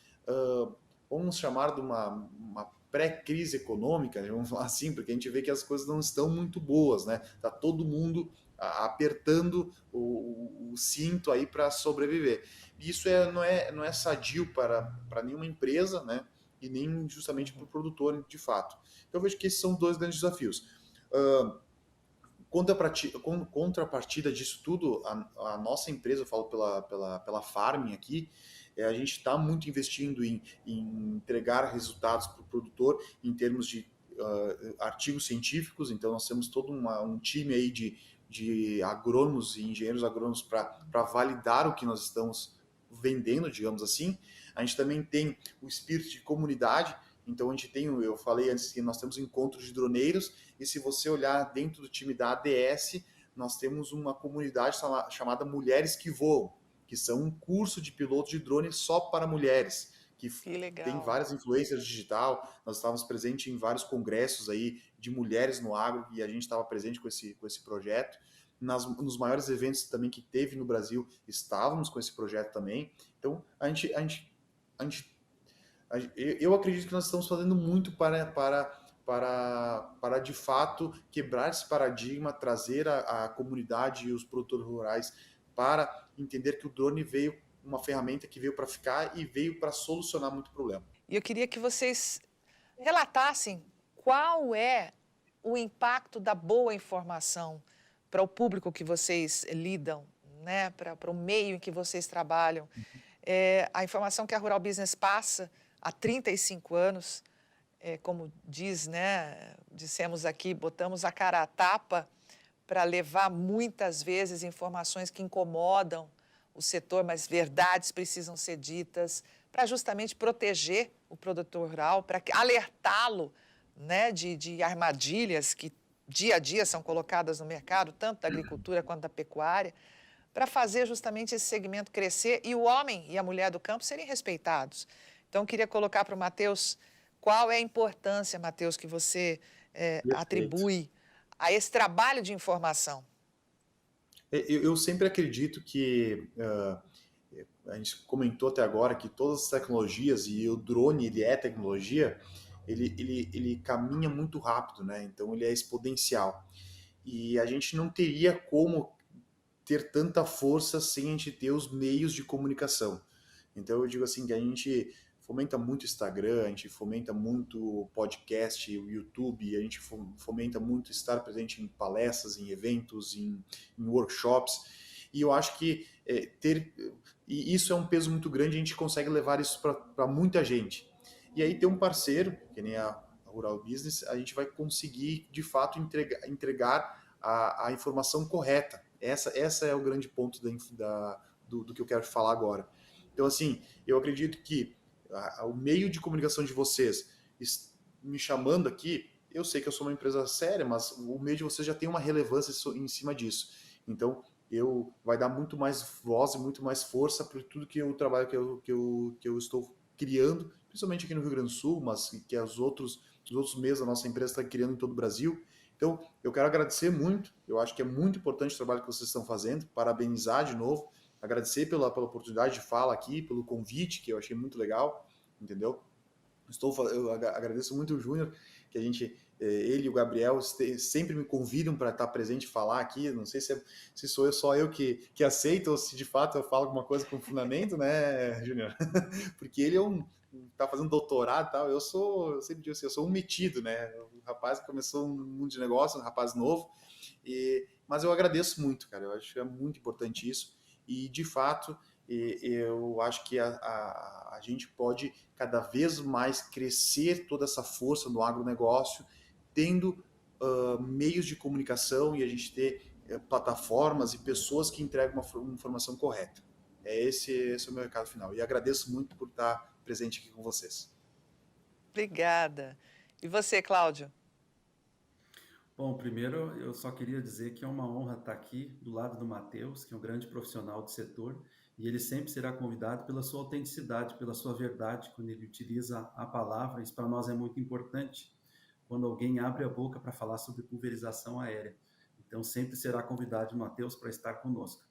vamos chamar de uma pré-crise econômica, vamos falar assim, porque a gente vê que as coisas não estão muito boas, né? Tá todo mundo apertando o cinto aí para sobreviver. E isso não é sadio para nenhuma empresa, né? E nem justamente para o produtor, de fato. Então eu vejo que esses são dois grandes desafios. contrapartida disso tudo, a nossa empresa, eu falo pela Farming aqui, a gente está muito investindo em entregar resultados para o produtor em termos de artigos científicos. Então nós temos todo um time aí de agrônomos e engenheiros agrônomos para validar o que nós estamos vendendo, digamos assim. A gente também tem o espírito de comunidade. Então a gente tem, eu falei antes que nós temos encontros de droneiros, e se você olhar dentro do time da ADS, nós temos uma comunidade chamada Mulheres que Voam, que são um curso de piloto de drone só para mulheres, que legal. tem várias influências digital. Nós estávamos presentes em vários congressos aí de mulheres no agro, e a gente estava presente com esse projeto. Nos maiores eventos também que teve no Brasil, estávamos com esse projeto também. Então eu acredito que nós estamos fazendo muito para de fato quebrar esse paradigma, trazer a comunidade e os produtores rurais para entender que o drone veio uma ferramenta que veio para ficar e veio para solucionar muito problema. E eu queria que vocês relatassem qual é o impacto da boa informação para o público que vocês lidam, né? Para o meio em que vocês trabalham. A informação que a Rural Business passa há 35 anos, como diz, né? Dissemos aqui, botamos a cara à tapa para levar muitas vezes informações que incomodam o setor, mas verdades precisam ser ditas para justamente proteger o produtor rural, para alertá-lo, né, de armadilhas que dia a dia são colocadas no mercado, tanto da agricultura quanto da pecuária, para fazer justamente esse segmento crescer e o homem e a mulher do campo serem respeitados. Então, eu queria colocar para o Matheus qual é a importância, Matheus, que você atribui a esse trabalho de informação. Eu sempre acredito que, a gente comentou até agora que todas as tecnologias, e o drone ele é tecnologia, ele caminha muito rápido, né? Então ele é exponencial. E a gente não teria como ter tanta força sem a gente ter os meios de comunicação. Então eu digo assim que a gente fomenta muito Instagram, a gente fomenta muito podcast, o YouTube, a gente fomenta muito estar presente em palestras, em eventos, em workshops. E eu acho que e isso é um peso muito grande, a gente consegue levar isso para muita gente. E aí ter um parceiro, que nem a Rural Business, a gente vai conseguir, de fato, entregar a informação correta. Essa é o grande ponto do que eu quero falar agora. Então, assim, eu acredito que o meio de comunicação de vocês me chamando aqui, eu sei que eu sou uma empresa séria, mas o meio de vocês já tem uma relevância em cima disso. Então, vai dar muito mais voz e muito mais força para tudo que o trabalho que eu estou criando, principalmente aqui no Rio Grande do Sul, mas que os outros meios da nossa empresa está criando em todo o Brasil. Então, eu quero agradecer muito, eu acho que é muito importante o trabalho que vocês estão fazendo, parabenizar de novo, agradecer pela oportunidade de fala aqui, pelo convite, que eu achei muito legal, entendeu? Eu agradeço muito o Júnior, que ele e o Gabriel sempre me convidam para estar presente e falar aqui. Não sei se sou só eu que aceito, ou se de fato eu falo alguma coisa com fundamento, né, Júnior? Porque ele tá fazendo doutorado e tal, eu sempre digo assim, eu sou um metido, né? Um rapaz que começou no mundo de negócio, um rapaz novo, mas eu agradeço muito, cara, eu acho que é muito importante isso, e de fato, eu acho que a gente pode cada vez mais crescer toda essa força no agronegócio, tendo meios de comunicação e a gente ter plataformas e pessoas que entregam uma informação correta. Esse é o meu recado final. E agradeço muito por estar presente aqui com vocês. Obrigada. E você, Cláudio? Bom, primeiro eu só queria dizer que é uma honra estar aqui do lado do Matheus, que é um grande profissional do setor, e ele sempre será convidado pela sua autenticidade, pela sua verdade, quando ele utiliza a palavra. Isso para nós é muito importante, quando alguém abre a boca para falar sobre pulverização aérea. Então, sempre será convidado o Matheus para estar conosco.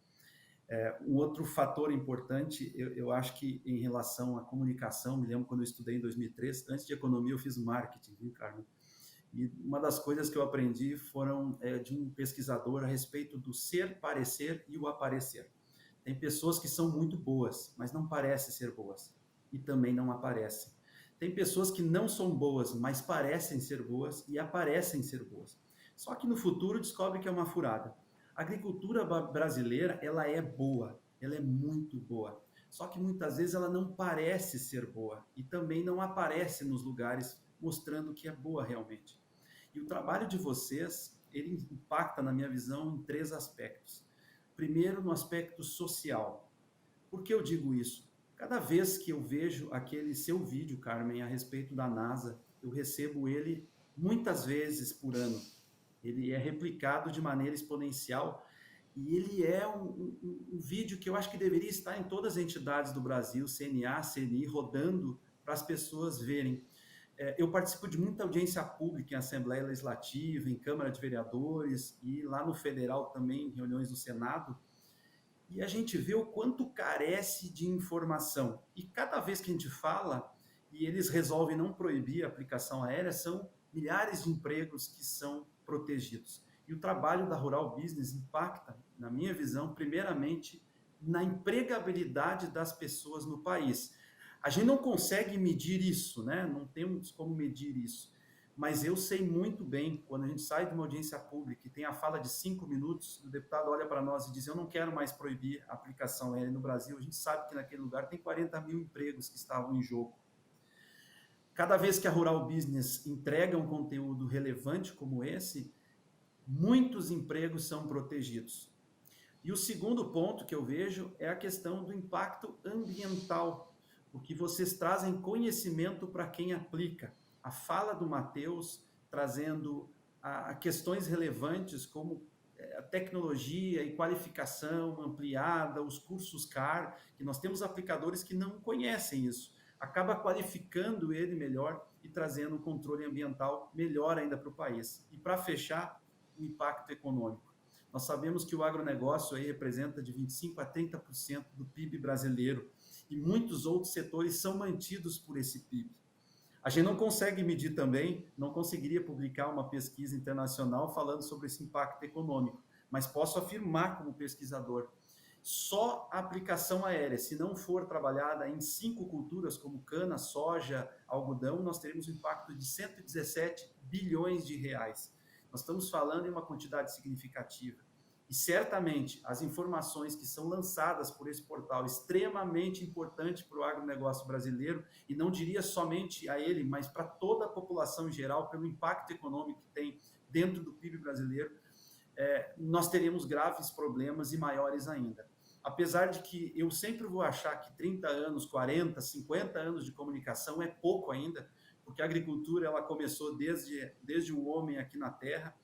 Um outro fator importante, eu acho que em relação à comunicação, me lembro quando eu estudei em 2003, antes de economia eu fiz marketing, viu, Carmen? E uma das coisas que eu aprendi foram de um pesquisador a respeito do ser, parecer e o aparecer. Tem pessoas que são muito boas, mas não parecem ser boas, e também não aparecem. Tem pessoas que não são boas, mas parecem ser boas e aparecem ser boas. Só que no futuro descobre que é uma furada. A agricultura brasileira, ela é boa, ela é muito boa. Só que muitas vezes ela não parece ser boa e também não aparece nos lugares mostrando que é boa realmente. E o trabalho de vocês, ele impacta, na minha visão, em 3 aspectos. Primeiro, no aspecto social. Por que eu digo isso? Cada vez que eu vejo aquele seu vídeo, Carmen, a respeito da NASA, eu recebo ele muitas vezes por ano. Ele é replicado de maneira exponencial e ele é um vídeo que eu acho que deveria estar em todas as entidades do Brasil, CNA, CNI, rodando para as pessoas verem. Eu participo de muita audiência pública em Assembleia Legislativa, em Câmara de Vereadores e lá no Federal também, em reuniões do Senado, e a gente vê o quanto carece de informação. E cada vez que a gente fala, e eles resolvem não proibir a aplicação aérea, são milhares de empregos que são protegidos. E o trabalho da Rural Business impacta, na minha visão, primeiramente na empregabilidade das pessoas no país. A gente não consegue medir isso, né? Não temos como medir isso. Mas eu sei muito bem, quando a gente sai de uma audiência pública e tem a fala de 5 minutos, o deputado olha para nós e diz, eu não quero mais proibir a aplicação aérea no Brasil, a gente sabe que naquele lugar tem 40 mil empregos que estavam em jogo. Cada vez que a Rural Business entrega um conteúdo relevante como esse, muitos empregos são protegidos. E o segundo ponto que eu vejo é a questão do impacto ambiental, porque vocês trazem conhecimento para quem aplica. A fala do Matheus trazendo a questões relevantes como a tecnologia e qualificação ampliada, os cursos CAR, que nós temos aplicadores que não conhecem isso. Acaba qualificando ele melhor e trazendo um controle ambiental melhor ainda para o país. E para fechar, o impacto econômico. Nós sabemos que o agronegócio aí representa de 25% a 30% do PIB brasileiro e muitos outros setores são mantidos por esse PIB. A gente não consegue medir também, não conseguiria publicar uma pesquisa internacional falando sobre esse impacto econômico, mas posso afirmar como pesquisador, só a aplicação aérea, se não for trabalhada em 5 culturas como cana, soja, algodão, nós teremos um impacto de 117 bilhões de reais. Nós estamos falando em uma quantidade significativa. E certamente as informações que são lançadas por esse portal, extremamente importante para o agronegócio brasileiro, e não diria somente a ele, mas para toda a população em geral, pelo impacto econômico que tem dentro do PIB brasileiro, nós teremos graves problemas e maiores ainda. Apesar de que eu sempre vou achar que 30 anos, 40, 50 anos de comunicação é pouco ainda, porque a agricultura ela começou desde o homem aqui na Terra.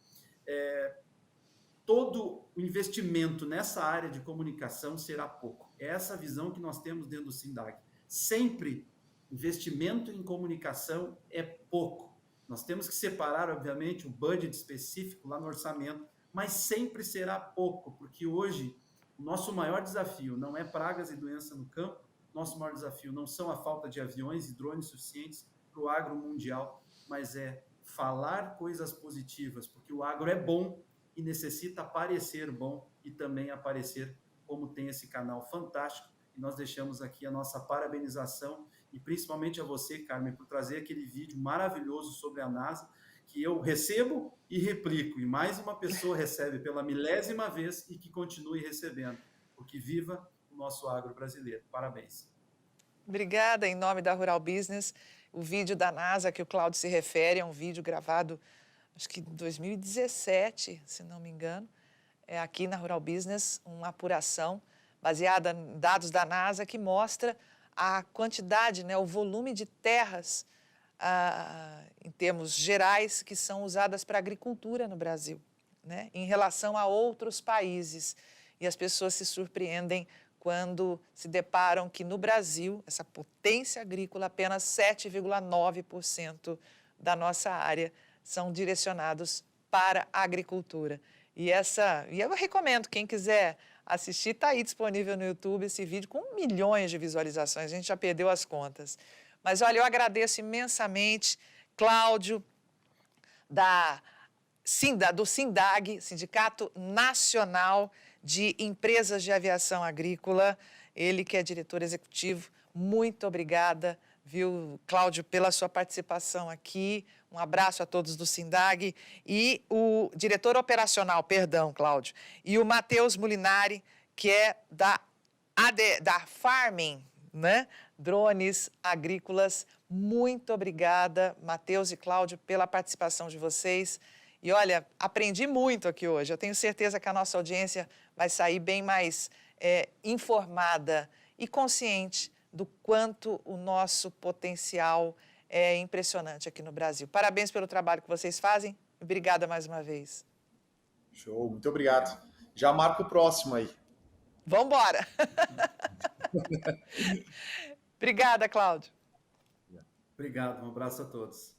Todo o investimento nessa área de comunicação será pouco. É essa visão que nós temos dentro do SINDAG. Sempre investimento em comunicação é pouco. Nós temos que separar, obviamente, o budget específico lá no orçamento, mas sempre será pouco, porque hoje o nosso maior desafio não é pragas e doenças no campo, nosso maior desafio não são a falta de aviões e drones suficientes para o agro mundial, mas é falar coisas positivas, porque o agro é bom e necessita parecer bom e também aparecer como tem esse canal fantástico. E nós deixamos aqui a nossa parabenização e principalmente a você, Carmen, por trazer aquele vídeo maravilhoso sobre a NASA, que eu recebo e replico, e mais uma pessoa recebe pela 1000ª vez e que continue recebendo, porque viva o nosso agro brasileiro. Parabéns. Obrigada, em nome da Rural Business. O vídeo da NASA que o Cláudio se refere é um vídeo gravado, acho que em 2017, se não me engano, aqui na Rural Business, uma apuração baseada em dados da NASA que mostra a quantidade, o volume de terras, em termos gerais, que são usadas para agricultura no Brasil, em relação a outros países. E as pessoas se surpreendem quando se deparam que no Brasil, essa potência agrícola, apenas 7,9% da nossa área são direcionados para a agricultura. E eu recomendo, quem quiser assistir, está aí disponível no YouTube esse vídeo com milhões de visualizações, a gente já perdeu as contas. Mas, olha, eu agradeço imensamente, Cláudio, do SINDAG, Sindicato Nacional de Empresas de Aviação Agrícola, ele que é diretor executivo, muito obrigada viu, Cláudio, pela sua participação aqui. Um abraço a todos do SINDAG. E o diretor operacional, perdão, Cláudio, e o Matheus Molinari, que é da Farming, né? Drones agrícolas. Muito obrigada, Matheus e Cláudio, pela participação de vocês. E olha, aprendi muito aqui hoje. Eu tenho certeza que a nossa audiência vai sair bem mais informada e consciente do quanto o nosso potencial é impressionante aqui no Brasil. Parabéns pelo trabalho que vocês fazem. Obrigada mais uma vez. Show, muito obrigado. Já marca o próximo aí. Vamos embora. Obrigada, Cláudio. Obrigado, um abraço a todos.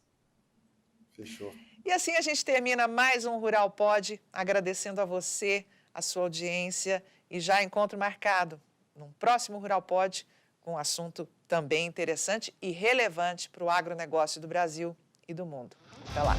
Fechou. E assim a gente termina mais um Rural Pod, agradecendo a você, a sua audiência, e já encontro marcado num próximo Rural Pod com um assunto também interessante e relevante para o agronegócio do Brasil e do mundo. Até lá.